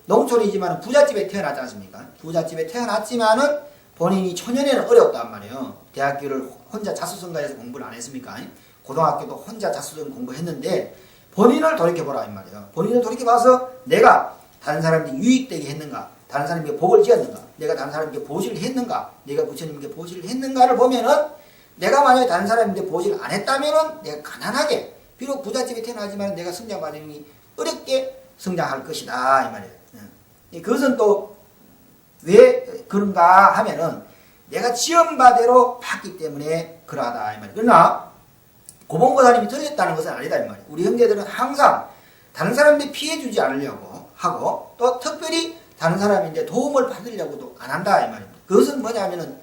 농촌이지만 부잣집에 태어났지 않습니까? 부잣집에 태어났지만은 본인이 초년에는 어려웠단 말이에요. 대학교를 혼자 자수성가해서 공부를 안 했습니까? 고등학교도 혼자 자수성 공부했는데 본인을 돌이켜보라 이 말이에요. 본인을 돌이켜봐서 내가 다른 사람들이 유익되게 했는가? 다른 사람에게 복을 지었는가? 내가 다른 사람에게 보시를 했는가? 내가 부처님께 보시를 했는가를 보면은 내가 만약에 다른 사람에게 보시를 안 했다면은 내가 가난하게 비록 부잣집에 태어나지만 내가 성장 과정이 어렵게 성장할 것이다 이 말이에요. 그것은 또 왜 그런가 하면은 내가 지은 바대로 봤기 때문에 그러하다 이 말이에요. 그러나 고봉보살님이 틀렸다는 것은 아니다 이 말이에요. 우리 형제들은 항상 다른 사람들이 피해 주지 않으려고 하고 또 특별히 다른 사람인데 도움을 받으려고도 안 한다 이 말입니다. 그것은 뭐냐면은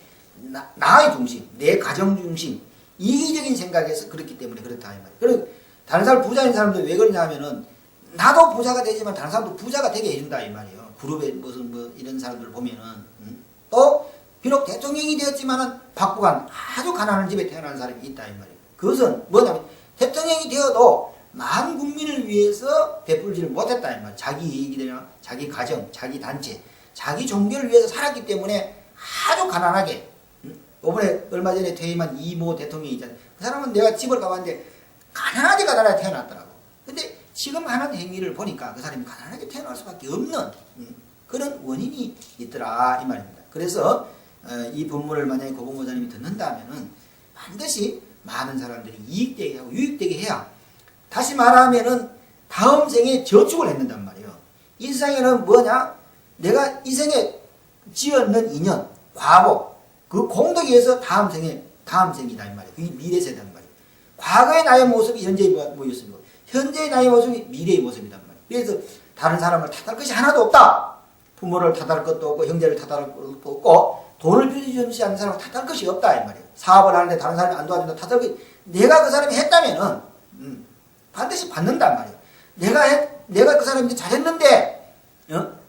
나의 중심, 내 가정 중심, 이기적인 생각에서 그렇기 때문에 그렇다 이 말이에요. 그리고 다른 사람 부자인 사람들 왜 그러냐 하면은 나도 부자가 되지만 다른 사람도 부자가 되게 해준다 이 말이에요. 그룹에 무슨 뭐 이런 사람들 보면은 또 비록 대통령이 되었지만은 박부간 아주 가난한 집에 태어난 사람이 있다 이 말이에요. 그것은 뭐냐면 대통령이 되어도 만 국민을 위해서 베풀지를 못했다 이 말이에요. 자기 이익이 되냐, 자기 가정, 자기 단체, 자기 종교를 위해서 살았기 때문에 아주 가난하게. 이번에 얼마 전에 퇴임한 이모 대통령이 있잖아요. 그 사람은 내가 집을 가봤는데 가난하게 태어났더라고. 근데 지금 하는 행위를 보니까 그 사람이 가난하게 태어날 수밖에 없는 그런 원인이 있더라 이 말입니다. 그래서 이 본문을 만약에 고봉보살님이 듣는다면은 반드시 많은 사람들이 이익되게 하고 유익되게 해야 다시 말하면은 다음 생에 저축을 했는단 말이에요. 이 세상에는 뭐냐? 내가 이 생에 지었는 인연, 과보, 그 공덕에 의해서 다음 생이다 이 말이에요. 그게 미래 세대란 말이에요. 과거의 나의 모습이 현재의 모습이고 현재의 나의 모습이 미래의 모습이란 말이에요. 그래서 다른 사람을 탓할 것이 하나도 없다. 부모를 탓할 것도 없고 형제를 탓할 것도 없고 돈을 빌려주지 않는 사람을 탓할 것이 없다 이 말이에요. 사업을 하는데 다른 사람이 안 도와준다 탓할 것이 내가 그 사람이 했다면은 반드시 받는단 말이에요. 내가 그 사람인데 잘했는데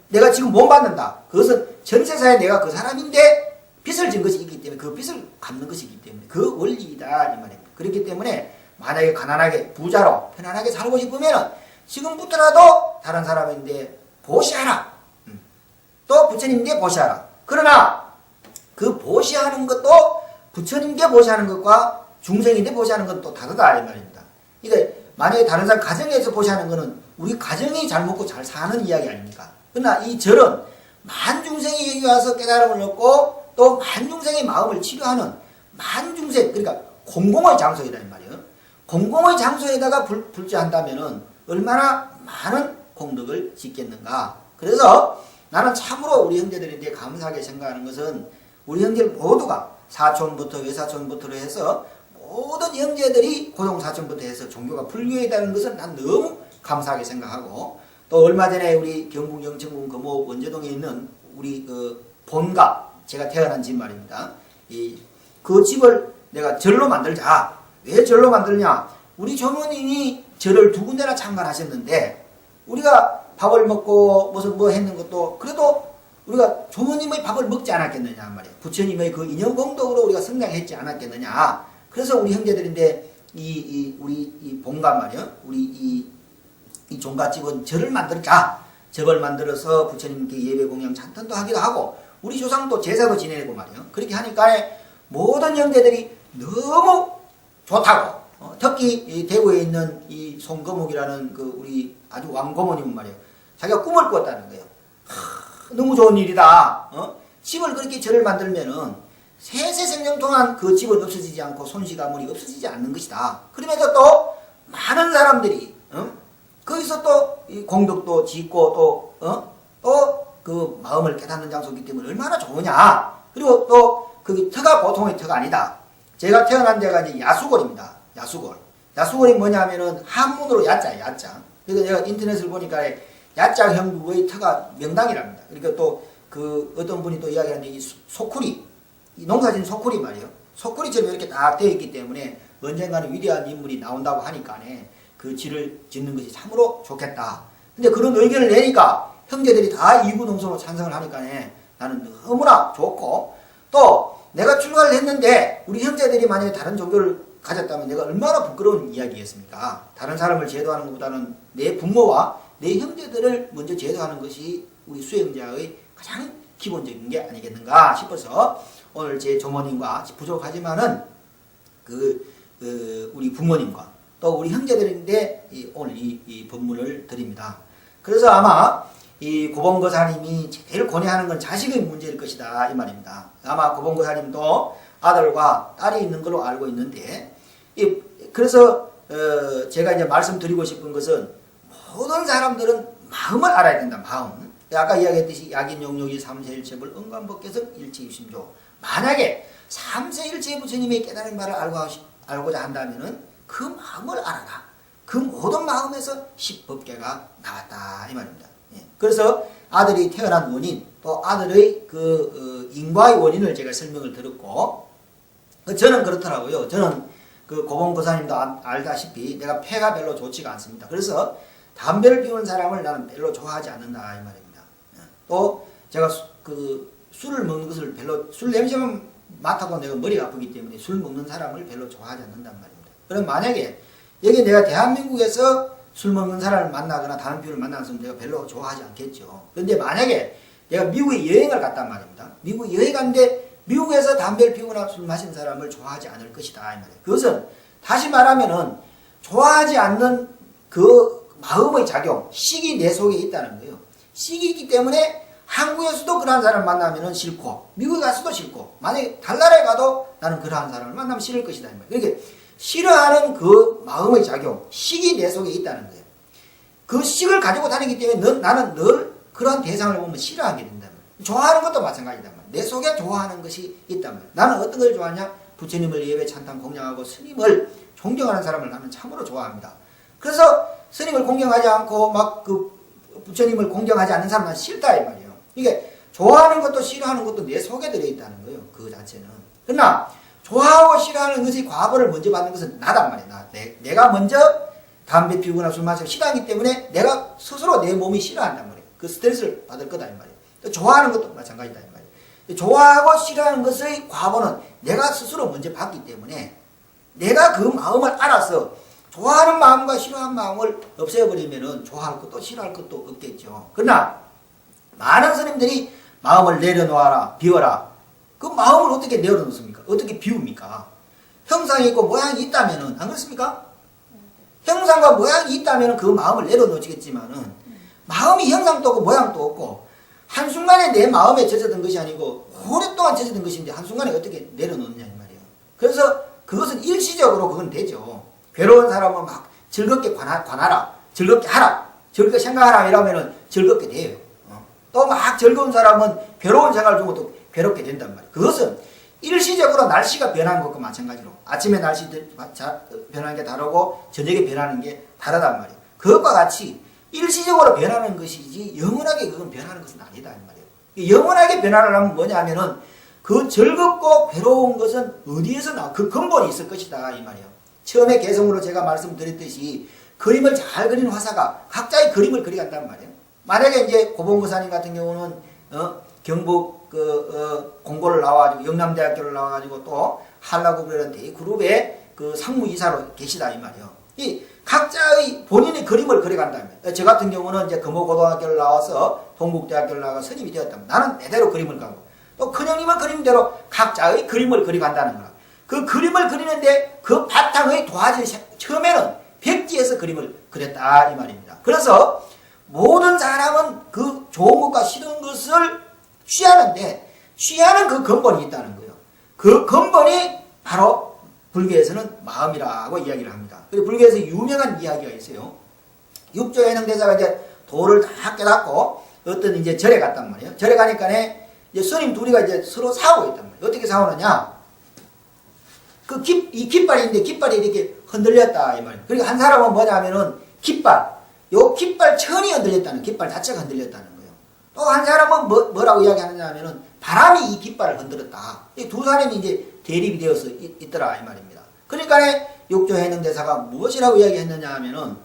내가 지금 못 받는다. 그것은 전세사에 내가 그 사람인데 빚을 진 것이 있기 때문에 그 빚을 갚는 것이 있기 때문에 그 원리이다 이 말입니다. 그렇기 때문에 만약에 가난하게 부자로 편안하게 살고 싶으면 지금부터라도 다른 사람인데 보시하라. 또 부처님께 보시하라. 그러나 그 보시하는 것도 부처님께 보시하는 것과 중생인데 보시하는 건 또 다르다 이 말입니다. 그러니까 만약에 다른 사람 가정에서 보시하는 것은 우리 가정이 잘 먹고 잘 사는 이야기 아닙니까? 그러나 이 절은 만중생이 여기 와서 깨달음을 얻고 또 만중생의 마음을 치료하는 만중생 그러니까 공공의 장소이다 이 말이에요. 공공의 장소에다가 불제한다면은 얼마나 많은功德을 짓겠는가. 그래서 나는 참으로 우리 형제들인데 감사하게 생각하는 것은 우리 형제들 모두가 사촌부터 외사촌부터 해서 모든 형제들이 고동사촌부터 해서 종교가 불교이다는 것은 난 너무 감사하게 생각하고 또 얼마 전에 우리 경북 영천군 금호 원제동에 있는 우리 그 본가 제가 태어난 집 말입니다. 그 집을 내가 절로 만들자. 왜 절로 만들냐? 우리 조모님이 절을 두 군데나 창건하셨는데 우리가 밥을 먹고 무슨 뭐 했는 것도 그래도 우리가 조모님의 밥을 먹지 않았겠느냐 말이에요. 부처님의 그 인연공덕으로 우리가 성장했지 않았겠느냐. 그래서 우리 형제들인데 우리 이 본가 말이에요. 우리 이 종갓집은 절을 만들자. 절을 만들어서 부처님께 예배 공양 찬탄도 하기도 하고 우리 조상도 제사도 지내고 말이에요. 그렇게 하니까 모든 형제들이 너무 좋다고. 특히 이 대구에 있는 이 송거목이라는 그 우리 아주 왕고모님은 말이에요. 자기가 꿈을 꾸었다는 거예요. 너무 좋은 일이다. 집을 그렇게 절을 만들면은 세세생명 동안 그 집은 없어지지 않고 손시가물이 없어지지 않는 것이다. 그러면서 또 많은 사람들이 거기서 또 공덕도 짓고 또 그 마음을 깨닫는 장소이기 때문에 얼마나 좋으냐. 그리고 또 그 터가 보통의 터가 아니다. 제가 태어난 데가 이제 야수골입니다. 야수골. 야수골이 뭐냐면은 한문으로 야자예요. 야자. 그래서 제가 인터넷을 보니까 야자 형국의 터가 명당이랍니다. 그러니까 또 그 어떤 분이 또 이야기하는데 이 소쿠리, 이 농사진 소쿠리 말이에요. 소쿠리처럼 이렇게 딱 되어 있기 때문에 언젠가는 위대한 인물이 나온다고 하니까네 그 지를 짓는 것이 참으로 좋겠다. 근데 그런 의견을 내니까 형제들이 다 이구동성으로 찬성을 하니까네 나는 너무나 좋고 또 내가 출가를 했는데 우리 형제들이 만약에 다른 종교를 가졌다면 내가 얼마나 부끄러운 이야기였습니까? 다른 사람을 제도하는 것보다는 내 부모와 내 형제들을 먼저 제도하는 것이 우리 수행자의 가장 기본적인 게 아니겠는가 싶어서 오늘 제 조모님과 부족하지만은 우리 부모님과 또 우리 형제들인데 오늘 이 법문을 드립니다. 그래서 아마 이 고봉거사님이 제일 권해하는 건 자식의 문제일 것이다 이 말입니다. 아마 고봉거사님도 아들과 딸이 있는 걸로 알고 있는데 그래서 제가 이제 말씀드리고 싶은 것은 모든 사람들은 마음을 알아야 된다. 마음. 아까 이야기했듯이 약인용욕이 삼세일체불 은관법계석 일체입심조. 만약에 삼세일체 부처님의 깨달은 바를 알고자 한다면은 그 마음을 알아라. 그 모든 마음에서 십법계가 나왔다 이 말입니다. 그래서 아들이 태어난 원인 또 아들의 인과의 원인을 제가 설명을 들었고 저는 그렇더라고요. 저는 그 고봉거사님도 알다시피 내가 폐가 별로 좋지가 않습니다. 그래서 담배를 피우는 사람을 나는 별로 좋아하지 않는다 이 말입니다. 또 제가 술을 먹는 것을 별로 술 냄새만 맡아도 내가 머리가 아프기 때문에 술 먹는 사람을 별로 좋아하지 않는단 말입니다. 그럼 만약에 여기 내가 대한민국에서 술 먹는 사람을 만나거나 담배 피우는 만나서 내가 별로 좋아하지 않겠죠. 그런데 만약에 내가 미국에 여행을 갔단 말입니다. 미국에 여행 갔는데 미국에서 담배를 피우거나 술 마시는 사람을 좋아하지 않을 것이다 이 말이에요. 그것은 다시 말하면은 좋아하지 않는 그 마음의 작용, 식이 내 속에 있다는 거예요. 식이 있기 때문에 한국에서도 그러한 사람을 만나면은 싫고 미국에 가서도 싫고 만약에 다른 나라에 가도 나는 그러한 사람을 만나면 싫을 것이다 이 말이에요. 그러니까 싫어하는 그 마음의 작용, 식이 내 속에 있다는 거예요. 그 식을 가지고 다니기 때문에 나는 늘 그런 대상을 보면 싫어하게 된단 말이에요. 좋아하는 것도 마찬가지단 말이에요. 내 속에 좋아하는 것이 있단 말이에요. 나는 어떤 걸 좋아하냐? 부처님을 예배 찬탄 공양하고 스님을 존경하는 사람을 나는 참으로 좋아합니다. 그래서 스님을 공경하지 않고 막 부처님을 공경하지 않는 사람은 싫다 이 말이에요. 이게 좋아하는 것도 싫어하는 것도 내 속에 들어있다는 거예요. 그 자체는. 그러나 좋아하고 싫어하는 것의 과보를 먼저 받는 것은 나단 말이야. 내가 먼저 담배 피우거나 술 마시고 싫어하기 때문에 내가 스스로 내 몸이 싫어한단 말이에요. 그 스트레스를 받을 거다 이 말이에요. 좋아하는 것도 마찬가지다 이 말이에요. 좋아하고 싫어하는 것의 과보는 내가 스스로 먼저 받기 때문에 내가 그 마음을 알아서 좋아하는 마음과 싫어하는 마음을 없애버리면은 좋아할 것도 싫어할 것도 없겠죠. 그러나 많은 스님들이 마음을 내려놓아라, 비워라. 그 마음을 어떻게 내려놓습니까? 어떻게 비웁니까? 형상이 있고 모양이 있다면은 안 그렇습니까? 형상과 모양이 있다면은 그 마음을 내려놓지겠지만은 마음이 형상도 없고 모양도 없고 한순간에 내 마음에 젖어든 것이 아니고 오랫동안 젖어든 것인데 한순간에 어떻게 내려놓느냐 이 말이에요. 그래서 그것은 일시적으로 그건 되죠. 괴로운 사람은 막 즐겁게 관하라, 즐겁게 하라, 즐겁게 생각하라 이러면은 즐겁게 돼요. 또 막 즐거운 사람은 괴로운 생각을 주면 또 괴롭게 된단 말이에요. 그것은 일시적으로 날씨가 변하는 것과 마찬가지로 아침에 날씨 변하는 게 다르고 저녁에 변하는 게 다르단 말이에요. 그것과 같이 일시적으로 변하는 것이지 영원하게 그건 변하는 것은 아니다 이 말이에요. 영원하게 변화를 하면 뭐냐면은 그 즐겁고 괴로운 것은 어디에서 그 근본이 있을 것이다 이 말이에요. 처음에 개성으로 제가 말씀드렸듯이 그림을 잘 그리는 화사가 각자의 그림을 그려간단 말이에요. 만약에 이제 고봉부사님 같은 경우는 경북 공고를 나와가지고 영남대학교를 나와가지고 또 한라그룹이라는 대그룹의 그 상무이사로 계시다 이 말이에요. 이 각자의 본인의 그림을 그려간다면, 저 같은 경우는 이제 금호고등학교를 나와서 동국대학교를 나와서 선임이 되었다면 나는 내대로 그림을 가고, 또 큰형님은 그림대로 각자의 그림을 그려간다는 거라. 그 그림을 그리는데 그 바탕의 도화지, 처음에는 백지에서 그림을 그렸다 이 말입니다. 그래서 모든 사람은 그 좋은 것과 싫은 것을 취하는데 취하는 그 근본이 있다는 거예요. 그 근본이 바로 불교에서는 마음이라고 이야기를 합니다. 그리고 불교에서 유명한 이야기가 있어요. 육조해능대사가 이제 도를 다 깨닫고 어떤 이제 절에 갔단 말이에요. 절에 가니까 이제 스님 둘이가 이제 서로 싸우고 있단 말이에요. 어떻게 싸우느냐? 이 깃발인데 깃발이 이렇게 흔들렸다 이 말이에요. 그리고 한 사람은 뭐냐면은 요 깃발 천이 흔들렸다는, 깃발 자체가 흔들렸다는 거예요. 또 한 사람은 뭐라고 이야기하느냐면은 바람이 이 깃발을 흔들었다. 이 두 사람이 이제 대립이 되어서 있더라 이 말입니다. 그러니까 육조해능대사가 무엇이라고 이야기했느냐 하면은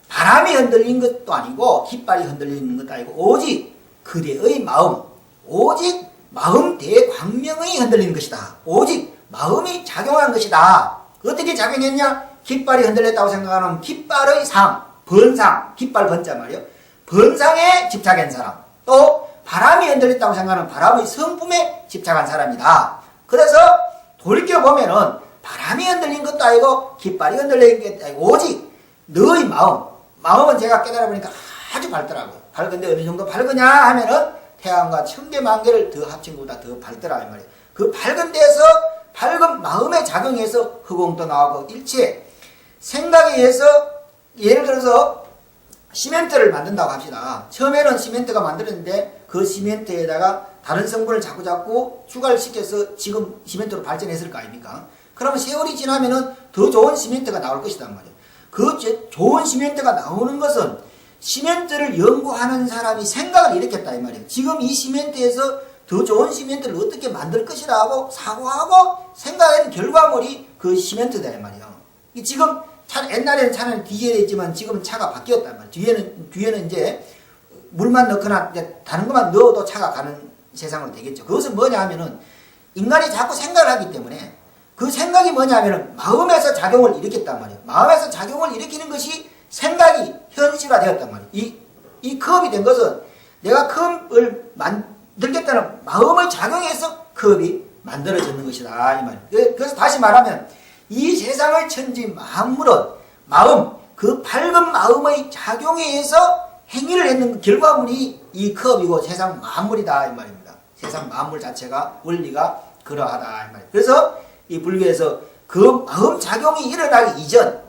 바람이 흔들린 것도 아니고 깃발이 흔들리는 것도 아니고 오직 그대의 마음, 오직 마음 대광명이 흔들리는 것이다. 오직 마음이 작용한 것이다. 어떻게 작용했냐? 깃발이 흔들렸다고 생각하면 깃발의 번상, 깃발 번자 말이요. 번상에 집착한 사람. 또 바람이 흔들렸다고 생각하는 바람의 성품에 집착한 사람이다. 그래서 돌이켜보면은 바람이 흔들린 것도 아니고 깃발이 흔들린 것도 아니고 오직 너의 마음은 제가 깨달아보니까 아주 밝더라고요. 밝은데 어느 정도 밝으냐 하면은 태양과 천개만개를 더 합친 것보다 더 밝더라 이 말이에요. 그 밝은 데서 밝은 마음의 작용에서 허공도 나오고 일체 생각에 의해서 예를 들어서 시멘트를 만든다고 합시다. 처음에는 시멘트가 만들었는데 그 시멘트에다가 다른 성분을 자꾸 추가를 시켜서 지금 시멘트로 발전했을 거 아닙니까? 그러면 세월이 지나면은 더 좋은 시멘트가 나올 것이단 말이에요. 그 좋은 시멘트가 나오는 것은 시멘트를 연구하는 사람이 생각을 일으켰다 이 말이에요. 지금 이 시멘트에서 더 좋은 시멘트를 어떻게 만들 것이라고 사고하고 생각하는 결과물이 그 시멘트다 이 말이에요. 지금 옛날에는 차는 디젤이 있지만 지금은 차가 바뀌었단 말이에요. 뒤에는 이제 물만 넣거나 이제 다른 것만 넣어도 차가 가는 세상으로 되겠죠. 그것은 뭐냐 하면은 인간이 자꾸 생각을 하기 때문에 그 생각이 뭐냐 하면은 마음에서 작용을 일으켰단 말이에요. 마음에서 작용을 일으키는 것이 생각이 현실화되었단 말이에요. 이 컵이 된 것은 내가 컵을 만들겠다는 마음의 작용에서 컵이 만들어지는 것이다 이 말이에요. 그래서 다시 말하면 이 세상의 천지 만물은 마음, 그 밝은 마음의 작용에 의해서 행위를 했는 결과물이 이 컵이고 세상 만물이다 이 말입니다. 세상 만물 자체가 원리가 그러하다 이 말이에요. 그래서 이 불교에서 그 마음 작용이 일어나기 이전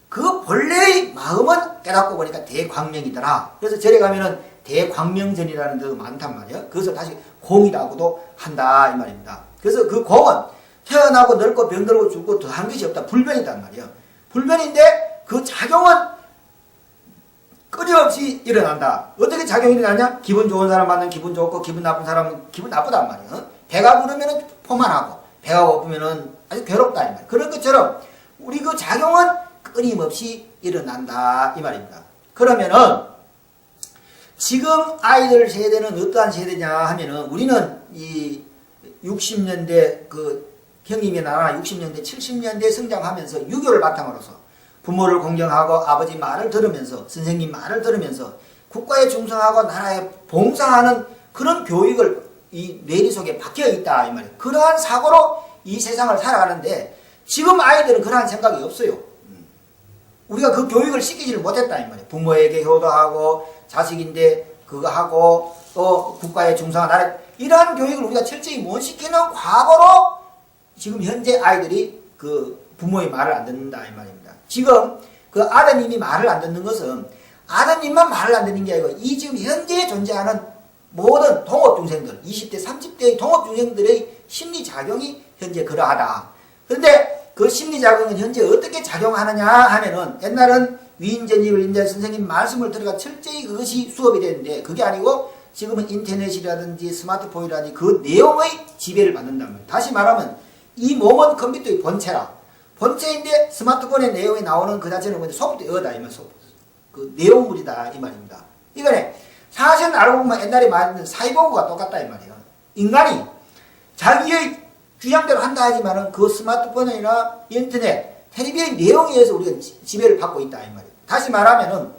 그 본래의 마음은 깨닫고 보니까 대광명이더라. 그래서 절에 가면은 대광명전이라는 데도 많단 말이에요. 그것을 다시 공이라고도 한다 이 말입니다. 그래서 그 공은 태어나고 늙고 병들고 죽고 더한 것이 없다. 불변이단 말이에요. 불변인데 그 작용은 끊임없이 일어난다. 어떻게 작용이 일어나냐? 기분 좋은 사람 만나면 기분 좋고 기분 나쁜 사람은 기분 나쁘단 말이에요. 배가 부르면 포만하고 배가 고프면 아주 괴롭다 이 말이에요. 그런 것처럼 우리 그 작용은 끊임없이 일어난다 이 말입니다. 그러면은 지금 아이들 세대는 어떠한 세대냐 하면은 우리는 이 60년대 그 형님이 나라 60년대 70년대 성장하면서 유교를 바탕으로서 부모를 공경하고 아버지 말을 들으면서 선생님 말을 들으면서 국가에 충성하고 나라에 봉사하는 그런 교육을 이 뇌리 속에 박혀 있다 이 말이에요. 그러한 사고로 이 세상을 살아가는데 지금 아이들은 그러한 생각이 없어요. 우리가 그 교육을 시키지를 못했다 이 말이에요. 부모에게 효도하고 자식인데 그거 하고 또 국가에 충성하고 나라 이러한 교육을 우리가 철저히 못 시키는 과거로 지금 현재 아이들이 그 부모의 말을 안 듣는다 이 말입니다. 지금 그 아드님이 말을 안 듣는 것은 아드님만 말을 안 듣는 게 아니고 이 지금 현재 존재하는 모든 동업중생들 20대 30대의 동업중생들의 심리작용이 현재 그러하다. 그런데 그 심리작용은 현재 어떻게 작용하느냐 하면은 옛날은 위인전입을 이제 선생님 말씀을 들어가 철저히 그것이 수업이 되는데 그게 아니고 지금은 인터넷이라든지 스마트폰이라든지 그 내용의 지배를 받는단 말이에요. 다시 말하면 이 몸은 컴퓨터의 본체라 본체인데 스마트폰의 내용에 나오는 그 자체는 뭐냐? 소프트웨어다 이 말, 그 내용물이다 이 말입니다. 이거네. 사실은 알고 보면 옛날에 말했던 사이보그가 똑같다 이 말이에요. 인간이 자기의 주장대로 한다 하지만은 그 스마트폰이나 인터넷, 텔레비전의 내용에 의해서 우리가 지배를 받고 있다 이 말이에요. 다시 말하면은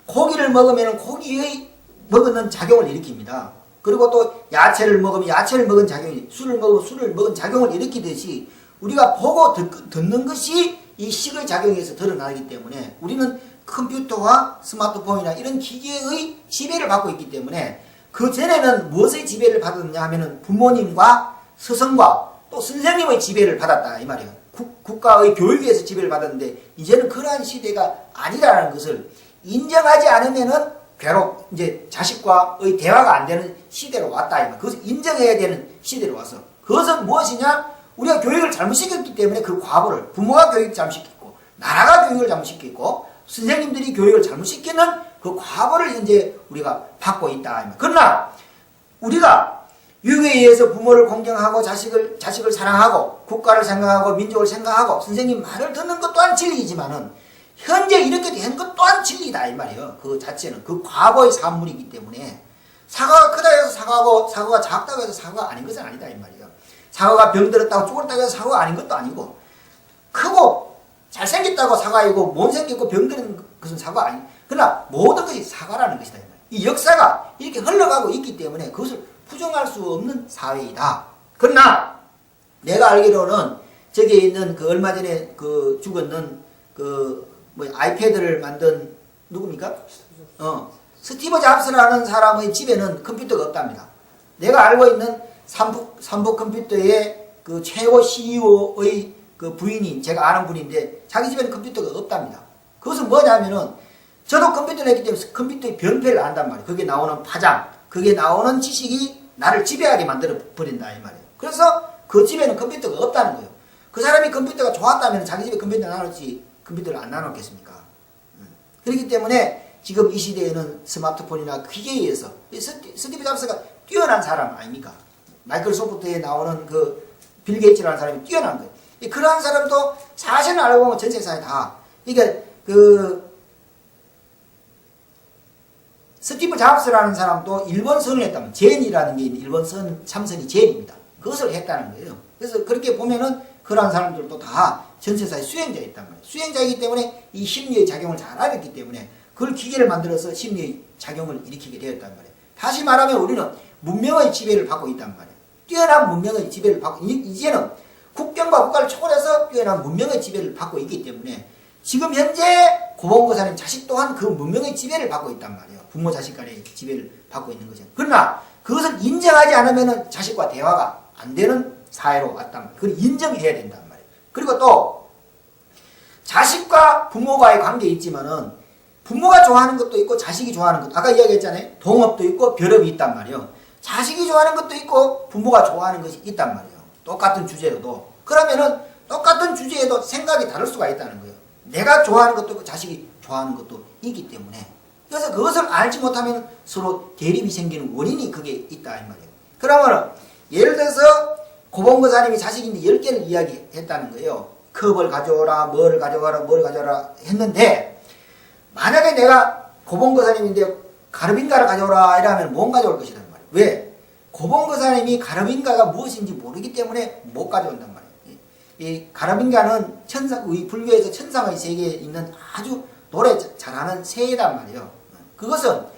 고기를 먹으면 고기의 먹는 작용을 일으킵니다. 그리고 또 야채를 먹으면 야채를 먹은 작용이, 술을 먹으면 술을 먹은 작용을 일으키듯이 우리가 보고 듣는 것이 이 식의 작용에서 드러나기 때문에 우리는 컴퓨터와 스마트폰이나 이런 기계의 지배를 받고 있기 때문에 그 전에는 무엇의 지배를 받았느냐 하면은 부모님과 스승과 또 선생님의 지배를 받았다 이 말이에요. 국가의 교육에서 지배를 받았는데 이제는 그러한 시대가 아니라는 것을 인정하지 않으면은 괴롭 이제 자식과의 대화가 안 되는 시대로 왔다 이 말. 그것을 인정해야 되는 시대로 와서 그것은 무엇이냐? 우리가 교육을 잘못시켰기 때문에 그 과보를 부모가 교육을 잘못시켰고 나라가 교육을 잘못시켰고 선생님들이 교육을 잘못시키는 그 과보를 이제 우리가 받고 있다. 그러나 우리가 유교에 의해서 부모를 공경하고 자식을 사랑하고 국가를 생각하고 민족을 생각하고 선생님 말을 듣는 것 또한 진리이지만은 현재 이렇게 된 것 또한 진리다 이 말이에요. 그 자체는 그 과거의 산물이기 때문에 사과가 크다 해서 사과하고 사과가 작다고 해서 사과가 아닌 것은 아니다 이 말이에요. 사과가 병들었다고 죽었다고 해서 사과가 아닌 것도 아니고 크고 잘생겼다고 사과이고 못생겼고 병드는 것은 사과가 아니. 그러나 모든 것이 사과라는 것이다. 이 역사가 이렇게 흘러가고 있기 때문에 그것을 부정할 수 없는 사회이다. 그러나 내가 알기로는 저기에 있는 그 얼마 전에 그 죽었는 그 뭐 아이패드를 만든 누굽니까? 스티브 잡스라는 사람의 집에는 컴퓨터가 없답니다. 내가 알고 있는 삼북 컴퓨터의 그 최고 CEO의 그 부인이 제가 아는 분인데 자기 집에는 컴퓨터가 없답니다. 그것은 뭐냐면은 저도 컴퓨터를 했기 때문에 컴퓨터의 병폐를 안단 말이에요. 그게 나오는 파장, 그게 나오는 지식이 나를 지배하게 만들어 버린다 이 말이에요. 그래서 그 집에는 컴퓨터가 없다는 거예요. 그 사람이 컴퓨터가 좋았다면 자기 집에 컴퓨터 나눴지 컴퓨터를 안 나눴겠습니까? 그렇기 때문에 지금 이 시대에는 스마트폰이나 기계에 의해서 스티브 잡스가 뛰어난 사람 아닙니까? 마이크로소프트에 나오는 그 빌 게이츠라는 사람이 뛰어난 거예요. 그러한 사람도 사실은 알고 보면 전 세상에 다. 그러니까 그 스티브 잡스라는 사람도 일본 선을 했다면 젠이라는 게 있는 일본 선 참선이 젠입니다. 그것을 했다는 거예요. 그래서 그렇게 보면은 그러한 사람들도 다 전세사의 수행자에 있단 말이에요. 수행자이기 때문에 이 심리의 작용을 잘 알았기 때문에 그걸 기계를 만들어서 심리의 작용을 일으키게 되었단 말이에요. 다시 말하면 우리는 문명의 지배를 받고 있단 말이에요. 뛰어난 문명의 지배를 받고 이제는 국경과 국가를 초월해서 뛰어난 문명의 지배를 받고 있기 때문에 지금 현재 고봉고사님 자식 또한 그 문명의 지배를 받고 있단 말이에요. 부모 자식 간의 지배를 받고 있는 거죠. 그러나 그것을 인정하지 않으면 자식과 대화가 안 되는 사회로 왔단 말이에요. 그걸 인정해야 된단 말이에요. 그리고 또 자식과 부모와의 관계에 있지만은 부모가 좋아하는 것도 있고 자식이 좋아하는 것도 아까 이야기했잖아요. 동업도 있고 결합이 있단 말이에요. 자식이 좋아하는 것도 있고 부모가 좋아하는 것이 있단 말이에요. 똑같은 주제로도. 그러면은 똑같은 주제에도 생각이 다를 수가 있다는 거예요. 내가 좋아하는 것도 있고 자식이 좋아하는 것도 있기 때문에. 그래서 그것을 알지 못하면 서로 대립이 생기는 원인이 그게 있다 이 말이에요. 그러면은 예를 들어서 고봉거사님이 자식인데 10개를 이야기했다는 거예요. 컵을 가져오라, 뭘 가져와라, 뭘 가져와라 했는데 만약에 내가 고봉거사님인데 가르빈가를 가져오라 이러면 못 가져올 것이란 말이에요. 왜? 고봉거사님이 가르빈가가 무엇인지 모르기 때문에 못 가져온단 말이에요. 이 가르빈가는 우리 불교에서 천상의 세계에 있는 아주 노래 잘하는 새이란 말이에요. 그것은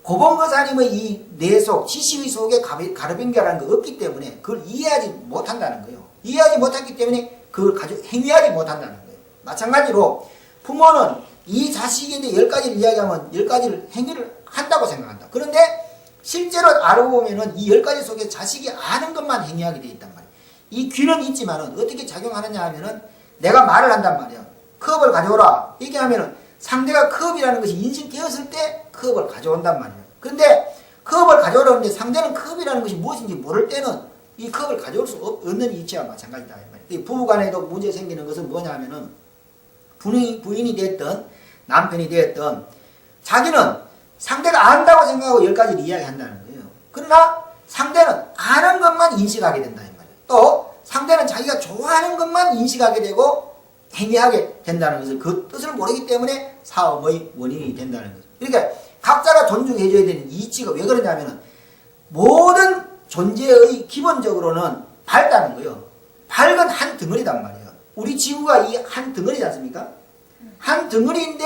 고봉거사님의 이 뇌속, 지식의 속에 가르빈가라는 거 없기 때문에 그걸 이해하지 못한다는 거예요. 이해하지 못했기 때문에 그걸 행위하지 못한다는 거예요. 마찬가지로 부모는 이 자식인데 10가지를 이야기하면 10가지를 행위를 한다고 생각한다. 그런데 실제로 알고 보면은 이 10가지 속에 자식이 아는 것만 행위하게 되어 있단 말이에요. 이 귀는 있지만은 어떻게 작용하느냐 하면은 내가 말을 한단 말이에요. 컵을 가져오라. 얘기하면은 상대가 컵이라는 것이 인식되었을 때 컵을 가져온단 말이에요. 그런데 컵을 가져오라는데 상대는 컵이라는 것이 무엇인지 모를 때는 이 컵을 가져올 수 없는 이치와 마찬가지다. 부부간에도 문제 생기는 것은 뭐냐 하면은 부인이 됐든 남편이 됐든 자기는 상대가 안다고 생각하고 10가지를 이야기한다는 거예요. 그러나 상대는 아는 것만 인식하게 된다. 이 말이에요. 또 상대는 자기가 좋아하는 것만 인식하게 되고 행위하게 된다는 것을 그 뜻을 모르기 때문에 싸움의 원인이 된다는 거죠. 그러니까 각자가 존중해줘야 되는 이치가 왜 그러냐면은 모든 존재의 기본적으로는 밝다는 거예요. 밝은 한 덩어리단 말이에요. 우리 지구가 이 한 덩어리지 않습니까? 한 덩어리인데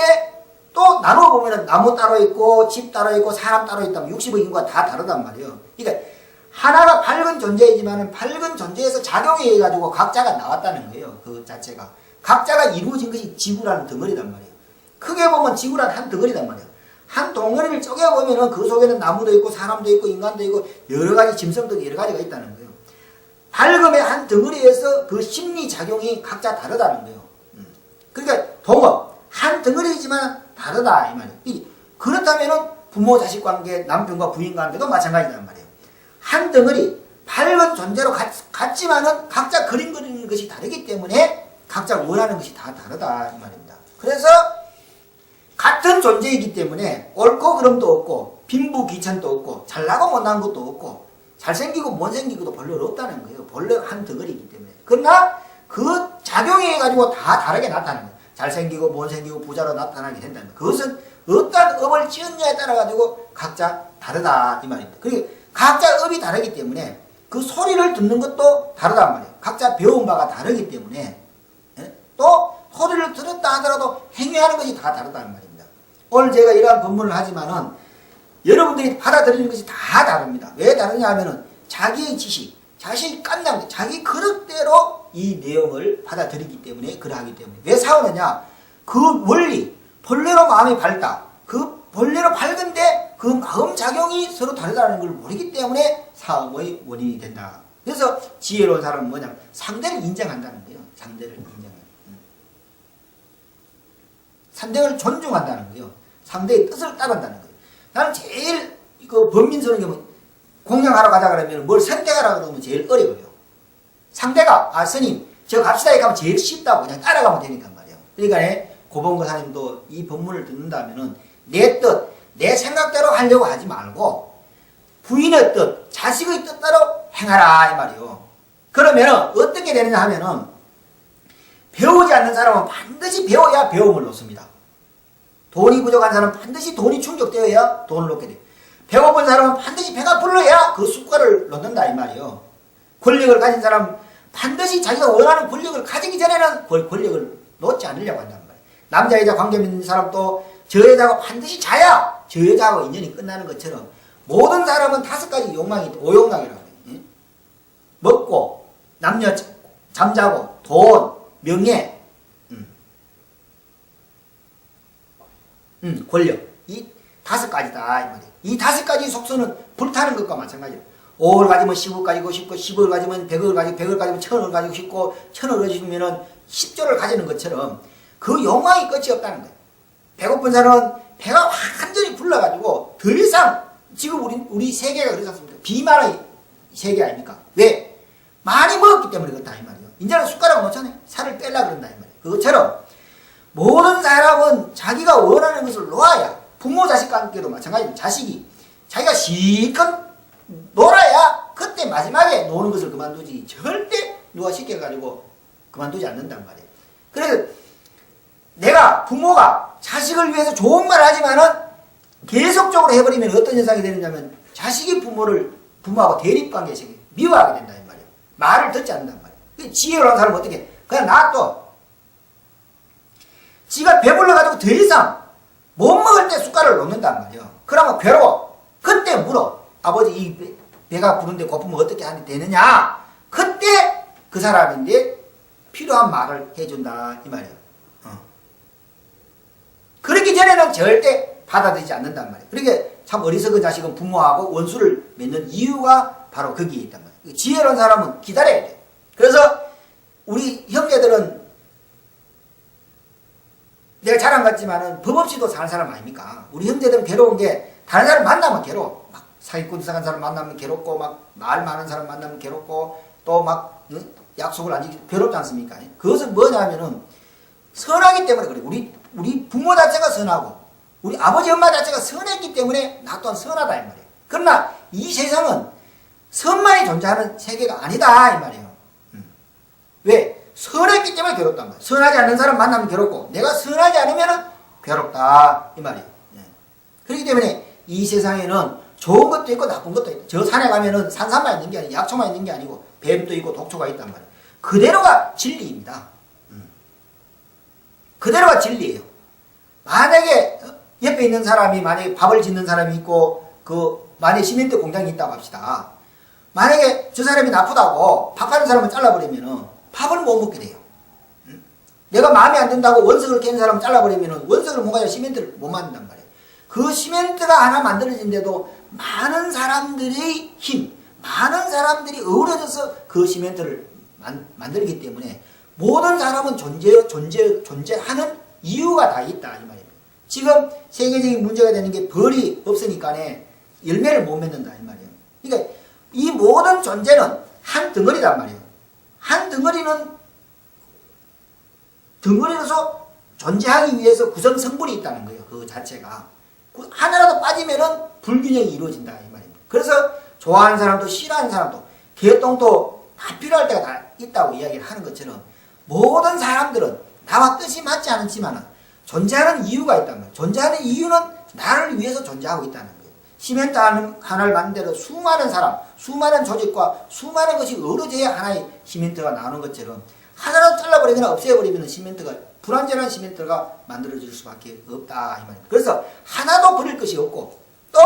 또 나눠 보면은 나무 따로 있고 집 따로 있고 사람 따로 있다면 60억 인구가 다 다르단 말이에요. 그러니까 하나가 밝은 존재이지만은 밝은 존재에서 작용해 가지고 각자가 나왔다는 거예요. 그 자체가 각자가 이루어진 것이 지구라는 덩어리단 말이에요. 크게 보면 지구란 한 덩어리단 말이에요. 한 덩어리를 쪼개 보면은 그 속에는 나무도 있고 사람도 있고 인간도 있고 여러 가지 짐승도 여러 가지가 있다는 거예요. 밝음의 한 덩어리에서 그 심리 작용이 각자 다르다는 거예요. 그러니까 동업 한 덩어리이지만 다르다 이 말이에요. 그렇다면은 부모 자식 관계, 남편과 부인 관계도 마찬가지란 말이에요. 한 덩어리 밝은 존재로 같지만은 각자 그림 그리는 것이 다르기 때문에 각자 원하는 것이 다 다르다 이 말입니다. 그래서 같은 존재이기 때문에 옳고 그름도 없고 빈부귀천도 없고 잘나고 못난 것도 없고 잘생기고 못생기고도 별로 없다는 거예요. 본래 한 덩어리이기 때문에. 그러나 그 작용해가지고 다 다르게 나타나는 거예요. 잘생기고 못생기고 부자로 나타나게 된다는 거예요. 그것은 어떤 업을 지었냐에 따라가지고 각자 다르다 이 말입니다. 그리고 각자 업이 다르기 때문에 그 소리를 듣는 것도 다르단 말이에요. 각자 배운 바가 다르기 때문에 또 소리를 들었다 하더라도 행위하는 것이 다 다르다는 말입니다. 오늘 제가 이러한 법문을 하지만은 여러분들이 받아들이는 것이 다 다릅니다. 왜 다르냐 하면은 자기의 지식, 자신이 깐장, 자기 그릇대로 이 내용을 받아들이기 때문에 그러하기 때문에. 왜 싸우느냐? 그 원리, 본래로 마음이 밝다. 그 본래로 밝은데 그 마음 작용이 서로 다르다는 걸 모르기 때문에 싸움의 원인이 된다. 그래서 지혜로운 사람은 뭐냐? 상대를 인정한다는 거예요. 상대를 인정해요. 상대를 존중한다는 거예요. 상대의 뜻을 따른다는 거예요. 나는 제일 그 범민스러운 게 공양하러 가자 그러면 뭘 선택하라 그러면 제일 어려워요. 상대가 스님 저 갑시다 이렇게 하면 제일 쉽다고 그냥 따라가면 되니까 말이에요. 그러니까 고봉고사님도 이 법문을 듣는다면은 내 뜻, 내 생각대로 하려고 하지 말고 부인의 뜻, 자식의 뜻대로 행하라 이 말이에요. 그러면은 어떻게 되느냐 하면은 배우지 않는 사람은 반드시 배워야 배움을 놓습니다. 돈이 부족한 사람은 반드시 돈이 충족되어야 돈을 놓게 돼요. 배고픈 사람은 반드시 배가 불러야 그 숟갈을 놓는다 이 말이에요. 권력을 가진 사람은 반드시 자기가 원하는 권력을 가지기 전에는 권력을 놓지 않으려고 한단 말이에요. 남자 여자 관계 있는 사람도 저 여자가 반드시 자야 저 여자하고 인연이 끝나는 것처럼 모든 사람은 5가지 욕망이 오욕망이라고 해요. 먹고 남녀 잠자고 돈 명예 권력 이 5가지다 이 말이에요. 이 5가지 속성은 불타는 것과 마찬가지예요. 5을 가지면 10을 가지고 싶고 10을 가지면 100을 가지고 100을 가지면 1000을 가지고 싶고 1000을 가지면은 10조를 가지는 것처럼 그 욕망이 끝이 없다는 거예요. 배고픈 사람은 배가 완전히 불러가지고 더 이상 지금 우리 세계가 그렇지 않습니까? 비만의 세계 아닙니까? 왜? 많이 먹었기 때문에 그렇다 이 말이에요. 이제는 숟가락 놓잖아요. 살을 빼려고 그런다 이 말이에요. 그것처럼 모든 사람은 자기가 원하는 것을 놓아야 부모 자식 관계도 마찬가지로 자식이 자기가 실컷 놀아야 그때 마지막에 노는 것을 그만두지 절대 누가 시켜가지고 그만두지 않는단 말이에요. 그래서 내가 부모가 자식을 위해서 좋은 말을 하지만은 계속적으로 해버리면 어떤 현상이 되느냐면 자식이 부모하고 대립관계에 미워하게 된다 이 말이에요. 말을 듣지 않는단 말이에요. 지혜로운 사람은 어떻게 해? 그냥 놔둬. 지가 배불러가지고 더 이상 못 먹을 때 숟가락을 놓는단 말이에요. 그러면 괴로워. 그때 물어. 아버지 이 배가 부른데 고프면 어떻게 하면 되느냐? 그때 그 사람인데 필요한 말을 해준다 이 말이에요. 그렇기 전에는 절대 받아들이지 않는단 말이에요. 그러니까 참 어리석은 자식은 부모하고 원수를 맺는 이유가 바로 거기에 있단 말이에요. 지혜로운 사람은 기다려야 돼요. 그래서 우리 형제들은 내가 자랑 같지만은 법 없이도 사는 사람 아닙니까? 우리 형제들은 괴로운 게 다른 사람 만나면 괴로워. 막 사기꾼 이상한 사람 만나면 괴롭고 막 말 많은 사람 만나면 괴롭고 또 막 약속을 안 지키고 괴롭지 않습니까? 그것은 뭐냐면은 선하기 때문에 그래요. 우리 부모 자체가 선하고 우리 아버지 엄마 자체가 선했기 때문에 나 또한 선하다 이 말이에요. 그러나 이 세상은 선만이 존재하는 세계가 아니다 이 말이에요. 왜? 선했기 때문에 괴롭단 말이에요. 선하지 않는 사람 만나면 괴롭고 내가 선하지 않으면 괴롭다 이 말이에요. 예. 그렇기 때문에 이 세상에는 좋은 것도 있고 나쁜 것도 있다. 저 산에 가면은 산삼만 있는 게 아니고 약초만 있는 게 아니고 뱀도 있고 독초가 있단 말이에요. 그대로가 진리입니다. 그대로가 진리예요. 만약에 옆에 있는 사람이 만약에 밥을 짓는 사람이 있고 만약에 시멘트 공장이 있다고 합시다. 만약에 저 사람이 나쁘다고 밥하는 사람을 잘라버리면은 밥을 못 먹게 돼요. 내가 마음에 안 든다고 원석을 깨는 사람을 잘라버리면은 원석을 못 가지고 시멘트를 못 만든단 말이에요. 그 시멘트가 하나 만들어진데도 많은 사람들의 힘, 많은 사람들이 어우러져서 그 시멘트를 만들기 때문에 모든 사람은 존재하는 이유가 다 있다 이 말입니다. 지금 세계적인 문제가 되는 게 벌이 없으니까 열매를 못 맺는다 이 말이에요. 그러니까 이 모든 존재는 한 덩어리란 말이에요. 한 덩어리로서 존재하기 위해서 구성 성분이 있다는 거예요. 그 자체가 하나라도 빠지면은 불균형이 이루어진다 이 말입니다. 그래서 좋아하는 사람도 싫어하는 사람도 개똥도 다 필요할 때가 다 있다고 이야기를 하는 것처럼 모든 사람들은 나와 뜻이 맞지 않지만 존재하는 이유가 있단 말이에요. 존재하는 이유는 나를 위해서 존재하고 있다는 거예요. 시멘트 하나를 만드는 수많은 사람, 수많은 조직과 수많은 것이 어우러져야 하나의 시멘트가 나오는 것처럼 하나라도 잘라버리거나 없애버리면 시멘트가 불완전한 시멘트가 만들어질 수밖에 없다 이 말입니다. 그래서 하나도 버릴 것이 없고 또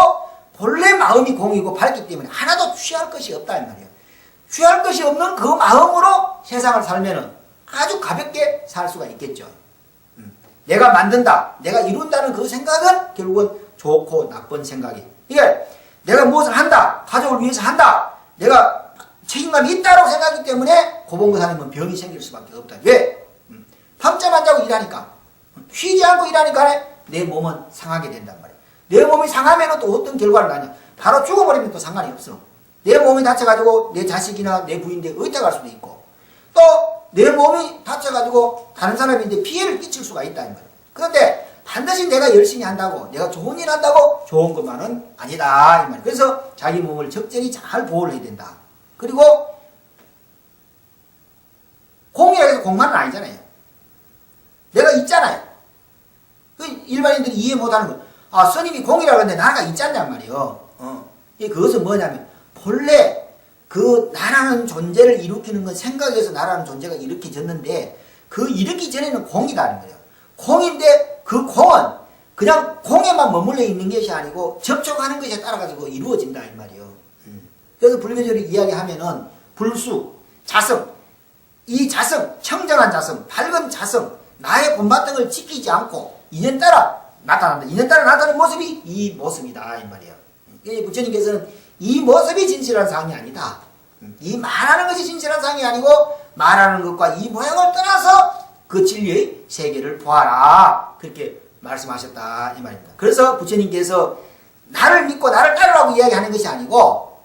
본래 마음이 공이고 밝기 때문에 하나도 취할 것이 없다 이 말이에요. 취할 것이 없는 그 마음으로 세상을 살면은 아주 가볍게 살 수가 있겠죠. 내가 만든다, 내가 이룬다는 그 생각은 결국은 좋고 나쁜 생각이. 이게 내가 무엇을 한다, 가족을 위해서 한다, 내가 책임감이 있다고 생각하기 때문에 고봉고사님은 병이 생길 수밖에 없다. 왜? 밤잠 안 자고 일하니까, 쉬지 않고 일하니까 내 몸은 상하게 된단 말이야. 내 몸이 상하면 또 어떤 결과를 나냐? 바로 죽어버리면 또 상관이 없어. 내 몸이 다쳐가지고 내 자식이나 내 부인한테 의탁할 수도 있고 또 내 몸이 다쳐가지고 다른 사람인데 피해를 끼칠 수가 있다 이 말이야. 그런데 반드시 내가 열심히 한다고 내가 좋은 일 한다고 좋은 것만은 아니다 이 말이야. 그래서 자기 몸을 적절히 잘 보호를 해야 된다. 그리고 공이라고 해서 공만은 아니잖아요. 내가 있잖아요. 그 일반인들이 이해 못하는 거. 아 스님이 공이라고 하는데 나가 있잖냔 말이에요. 그것은 뭐냐면 본래 그 나라는 존재를 일으키는 건 생각에서 나라는 존재가 일으켜졌는데 그 일으키기 전에는 공이라는 거예요. 공인데 그 공은 그냥 공에만 머물러 있는 것이 아니고 접촉하는 것에 따라가지고 이루어진다 이 말이에요. 그래서 불교절이 이야기하면은 불수, 자성, 이 자성, 청정한 자성, 밝은 자성, 나의 본마등을 지키지 않고 인연 따라 나타난다. 인연 따라 나타나는 모습이 이 모습이다 이 말이에요. 부처님께서는 이 모습이 진실한 상이 아니다. 이 말하는 것이 진실한 상이 아니고 말하는 것과 이 모양을 떠나서 그 진리의 세계를 보아라. 그렇게 말씀하셨다 이 말입니다. 그래서 부처님께서 나를 믿고 나를 따르라고 이야기하는 것이 아니고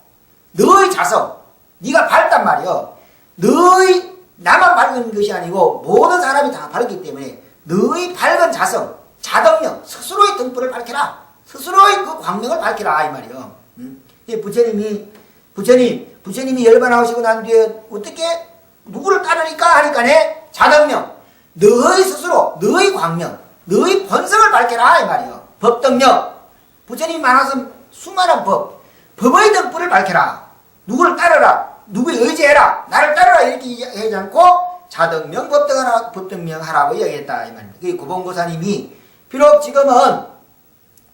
너의 자성, 네가 밝단 말이요. 너의 나만 밝은 것이 아니고 모든 사람이 다 밝기 때문에 너의 밝은 자성, 자덕력, 스스로의 등불을 밝혀라. 스스로의 그 광명을 밝혀라 이 말이요. 부처님이 열반하시고 난 뒤에 어떻게 누구를 따르니까 하니까네 자덕명, 너의 스스로, 너의 광명, 너의 본성을 밝혀라 이 말이요. 법덕력, 부처님이 말하신 수많은 법의 등불을 밝혀라. 누구를 따르라, 누구에 의지해라, 나를 따르라 이렇게 얘기하지 않고 자덕명, 법덕명 하라고 이야기했다 이 말입니다. 그 고봉고사님이 비록 지금은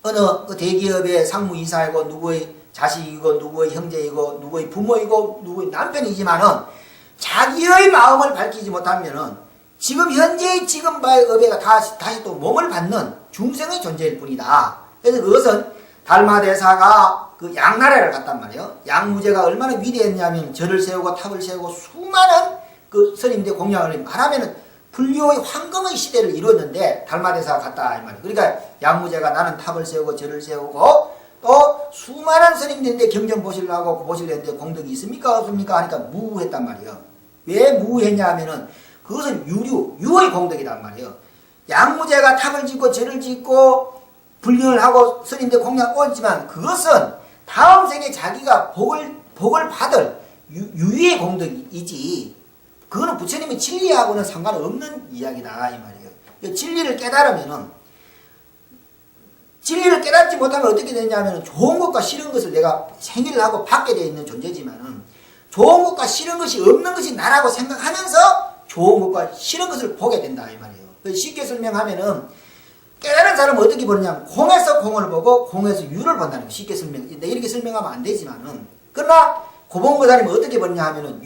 어느 대기업의 상무이사이고 누구의 자식이고 누구의 형제이고 누구의 부모이고 누구의 남편이지만은 자기의 마음을 밝히지 못하면은 지금 현재의 지금의 업에가 다시 또 몸을 받는 중생의 존재일 뿐이다. 그래서 그것은 달마대사가 그 양나라를 갔단 말이에요. 양무제가 얼마나 위대했냐면 절을 세우고 탑을 세우고 수많은 그 스님들의 공양을 말하면은 불교의 황금의 시대를 이루었는데 달마대사가 갔다 이 말이에요. 그러니까 양무제가 나는 탑을 세우고 절을 세우고 또 수많은 스님들인데 경전 보시려고 보시려는데 공덕이 있습니까 없습니까 하니까 무했단 말이에요. 왜 무했냐 하면은 그것은 유의 공덕이란 말이에요. 양무제가 탑을 짓고 절을 짓고 불경을 하고 스님들 공양 옳지만 그것은 다음 생에 자기가 복을 받을 유의 공덕이지 그거는 부처님의 진리하고는 상관없는 이야기다 이 말이에요. 진리를 깨달으면은 진리를 깨닫지 못하면 어떻게 되냐면 좋은 것과 싫은 것을 내가 생일을 하고 받게 되어 있는 존재지만은 좋은 것과 싫은 것이 없는 것이 나라고 생각하면서 좋은 것과 싫은 것을 보게 된다 이 말이에요. 쉽게 설명하면은 깨달은 사람은 어떻게 보느냐, 공에서 공을 보고 공에서 유를 본다는 거. 쉽게 이렇게 설명하면 안 되지만은, 그러나 고봉보살님은 어떻게 보느냐 하면은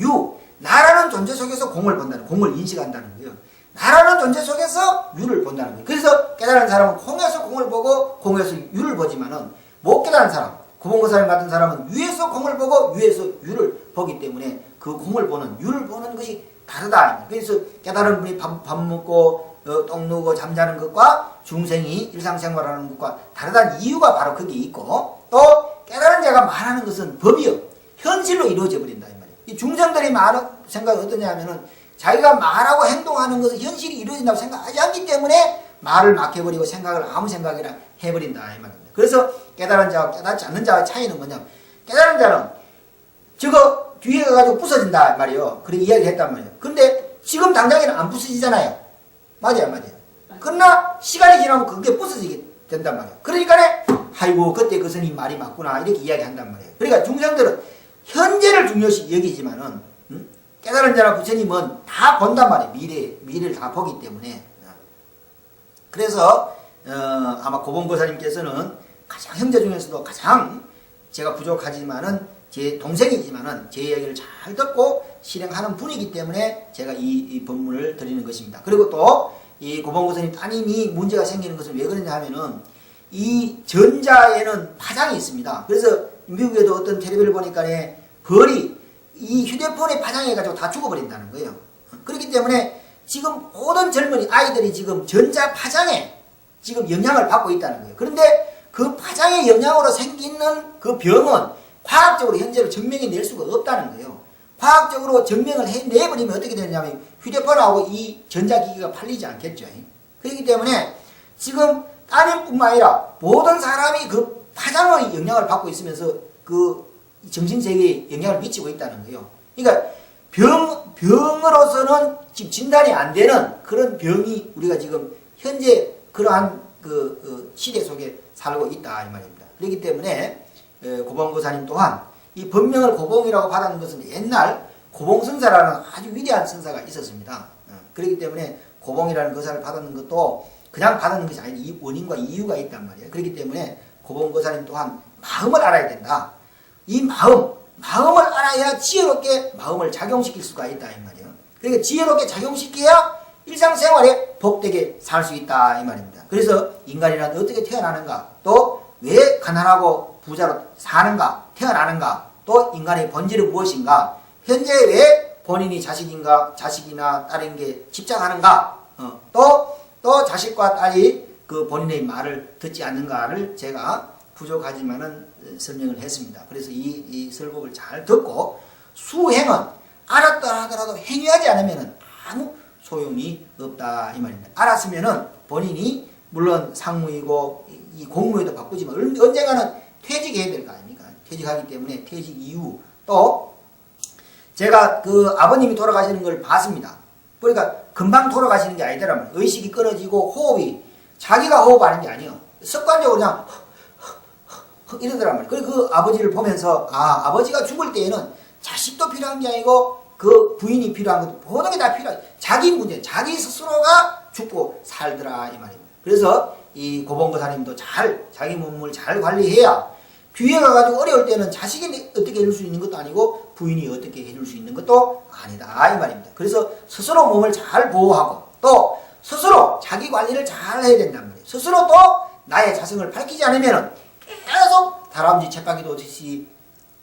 나라는 존재 속에서 공을 본다는, 공을 인식한다는 거예요. 나라는 존재 속에서 유를 본다는 거예요. 그래서 깨달은 사람은 공에서 공을 보고 공에서 유를 보지만은 못 깨달은 사람, 고봉보살님 같은 사람은 유에서 공을 보고 유에서 유를 보기 때문에 그 공을 보는, 유를 보는 것이 다르다. 그래서 깨달은 분이 밥 먹고 똥 누고 잠자는 것과 중생이 일상생활하는 것과 다르다는 이유가 바로 거기에 있고, 또 깨달은 자가 말하는 것은 법이요, 현실로 이루어져 버린다 이 말이에요. 이 중생들이 말하는 생각이 어떠냐 하면은 자기가 말하고 행동하는 것은 현실이 이루어진다고 생각하지 않기 때문에 말을 막 해버리고 생각을 아무 생각이나 해버린다 이 말입니다. 그래서 깨달은 자와 깨닫지 않는 자의 차이는 뭐냐, 깨달은 자는 저거 뒤에 가가지고 부서진다 이 말이에요. 그렇게 이야기했단 말이에요. 근데 지금 당장에는 안 부서지잖아요. 맞아요. 그러나 시간이 지나면 그게 부서지게 된단 말이에요. 그러니까 아이고 그때 그 스님 말이 맞구나 이렇게 이야기한단 말이에요. 그러니까 중생들은 현재를 중요시 여기지만은 깨달은 자나 부처님은 다 본단 말이에요. 미래를 다 보기 때문에. 그래서 아마 고봉보살님께서는 가장 형제 중에서도 가장 제가 부족하지만은 제 동생이지만은 제 이야기를 잘 듣고 실행하는 분이기 때문에 제가 이 법문을 드리는 것입니다. 그리고 또 이 고봉보살님 따님이 문제가 생기는 것은 왜 그러냐 하면은 이 전자에는 파장이 있습니다. 그래서 미국에도 어떤 텔레비를 보니까 벌이 이 휴대폰에 파장해가지고 다 죽어버린다는 거예요. 그렇기 때문에 지금 모든 젊은이 아이들이 지금 전자 파장에 지금 영향을 받고 있다는 거예요. 그런데 그 파장의 영향으로 생기는 그 병은 과학적으로 현재로 증명이 낼 수가 없다는 거예요. 과학적으로 증명을 내버리면 어떻게 되냐면 휴대폰하고 이 전자기기가 팔리지 않겠죠. 그렇기 때문에 지금 따님뿐만 아니라 모든 사람이 그 파장의 영향을 받고 있으면서 그 정신세계에 영향을 미치고 있다는 거예요. 그러니까 병으로서는 지금 진단이 안 되는 그런 병이 우리가 지금 현재 그러한 그 시대 속에 살고 있다 이 말입니다. 그렇기 때문에 고봉보살님 또한 이 법명을 고봉이라고 받은 것은 옛날 고봉성사라는 아주 위대한 성사가 있었습니다. 그렇기 때문에 고봉이라는 것을 받는 것도 그냥 받는 것이 아니라 이 원인과 이유가 있단 말이에요. 그렇기 때문에 고봉보살님 또한 마음을 알아야 된다. 이 마음을 알아야 지혜롭게 마음을 작용시킬 수가 있다 이 말이에요. 그러니까 지혜롭게 작용시켜야 일상생활에 복되게 살 수 있다 이 말입니다. 그래서 인간이란 어떻게 태어나는가, 또 왜 가난하고 부자로 사는가, 태어나는가, 또 인간의 본질은 무엇인가, 현재 왜 본인이 자식이나 딸에게 집착하는가, 또 자식과 딸이 그 본인의 말을 듣지 않는가를 제가 부족하지만은 설명을 했습니다. 그래서 이 설법을 잘 듣고 수행은 알았다 하더라도 행위하지 않으면 아무 소용이 없다 이 말입니다. 알았으면은 본인이 물론 상무이고 이 공무에도 바꾸지만 언젠가는 퇴직해야 될 거 아닙니까? 퇴직하기 때문에 퇴직 이후, 또 제가 그 아버님이 돌아가시는 걸 봤습니다. 그러니까 금방 돌아가시는 게 아니더라고요. 의식이 끊어지고 호흡이 자기가 호흡하는 게 아니에요. 습관적으로 그냥 이러더란 말이에요. 그리고 그 아버지를 보면서 아버지가 죽을 때에는 자식도 필요한 게 아니고 그 부인이 필요한 것도 모든 게 다 필요해. 자기 문제, 자기 스스로가 죽고 살더라 이 말입니다. 그래서 이 고봉보살님도 자기 몸을 잘 관리해야 뒤에 가가지고 어려울 때는 자식이 어떻게 해줄 수 있는 것도 아니고 부인이 어떻게 해줄 수 있는 것도 아니다 이 말입니다. 그래서 스스로 몸을 잘 보호하고 또 스스로 자기 관리를 잘 해야 된단 말이에요. 스스로 또 나의 자성을 밝히지 않으면 계속 다람쥐 쳇바퀴 도듯이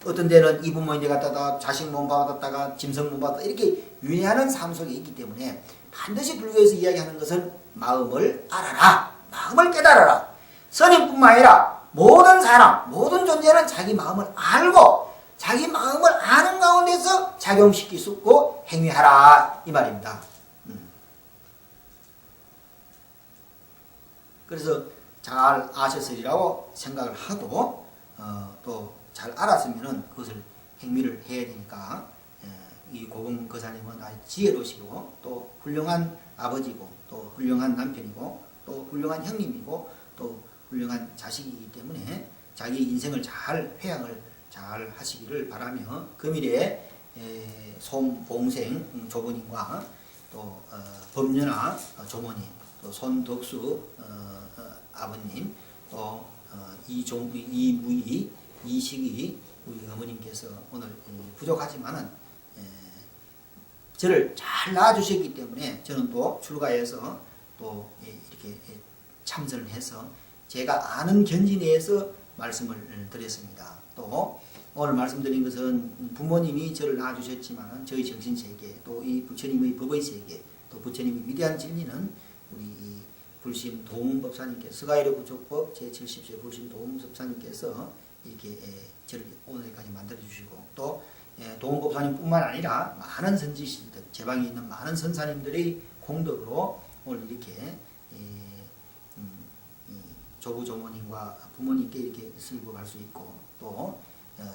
어떤 데는 이분 몸인데 갔다가 자식 몸 받았다가 짐승 몸 받았다 이렇게 윤회하는 삶 속에 있기 때문에 반드시 불교에서 이야기하는 것은 마음을 알아라, 마음을 깨달아라. 스님뿐만 아니라 모든 사람, 모든 존재는 자기 마음을 알고 자기 마음을 아는 가운데서 작용시킬 수 있고 행위하라 이 말입니다. 그래서 잘 아셨으리라고 생각을 하고 또 잘 알았으면 그것을 행위를 해야 되니까 이 고봉 거사님은 아주 지혜로우시고 또 훌륭한 아버지고 또 훌륭한 남편이고 또 훌륭한 형님이고 또 훌륭한 자식이기 때문에 자기 인생을 잘 회양을 잘 하시기를 바라며 금일에 손봉생 조부님과 또 법연아 조모님 또 손덕수 아버님 또 이무희 이식이 우리 어머님께서 오늘 부족하지만은 저를 잘 낳아주셨기 때문에 저는 또 출가해서 또 이렇게 참선을 해서 제가 아는 견지 내에서 말씀을 드렸습니다. 또 오늘 말씀드린 것은 부모님이 저를 낳아주셨지만 저희 정신세계 또 이 부처님의 법의 세계 또 부처님의 위대한 진리는 우리 이 불심 도문법사님께서 스가이르 부족법 제70세 불심 도문법사님께서 이렇게 저를 오늘까지 만들어 주시고 또 도문법사님뿐만 아니라 많은 선지신들 제방에 있는 많은 선사님들의 공덕으로 오늘 이렇게 조부 조모님과 부모님께 이렇게 슬급할 수 있고 또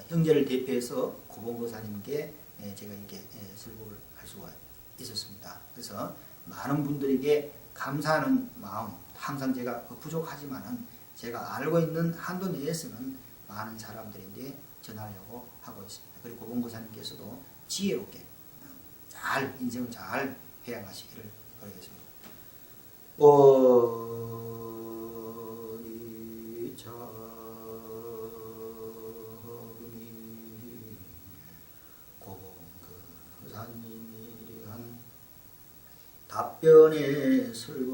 형제를 대표해서 고봉거사님께 제가 이렇게 슬급을 할 수가 있었습니다. 그래서 많은 분들에게 감사하는 마음 항상 제가 부족하지만은 제가 알고 있는 한도 내에서는 많은 사람들인데 전하려고 하고 있습니다. 그리고 고봉거사님께서도 지혜롭게 잘 인생을 잘 회양하시기를 바라겠습니다. 답변에 슬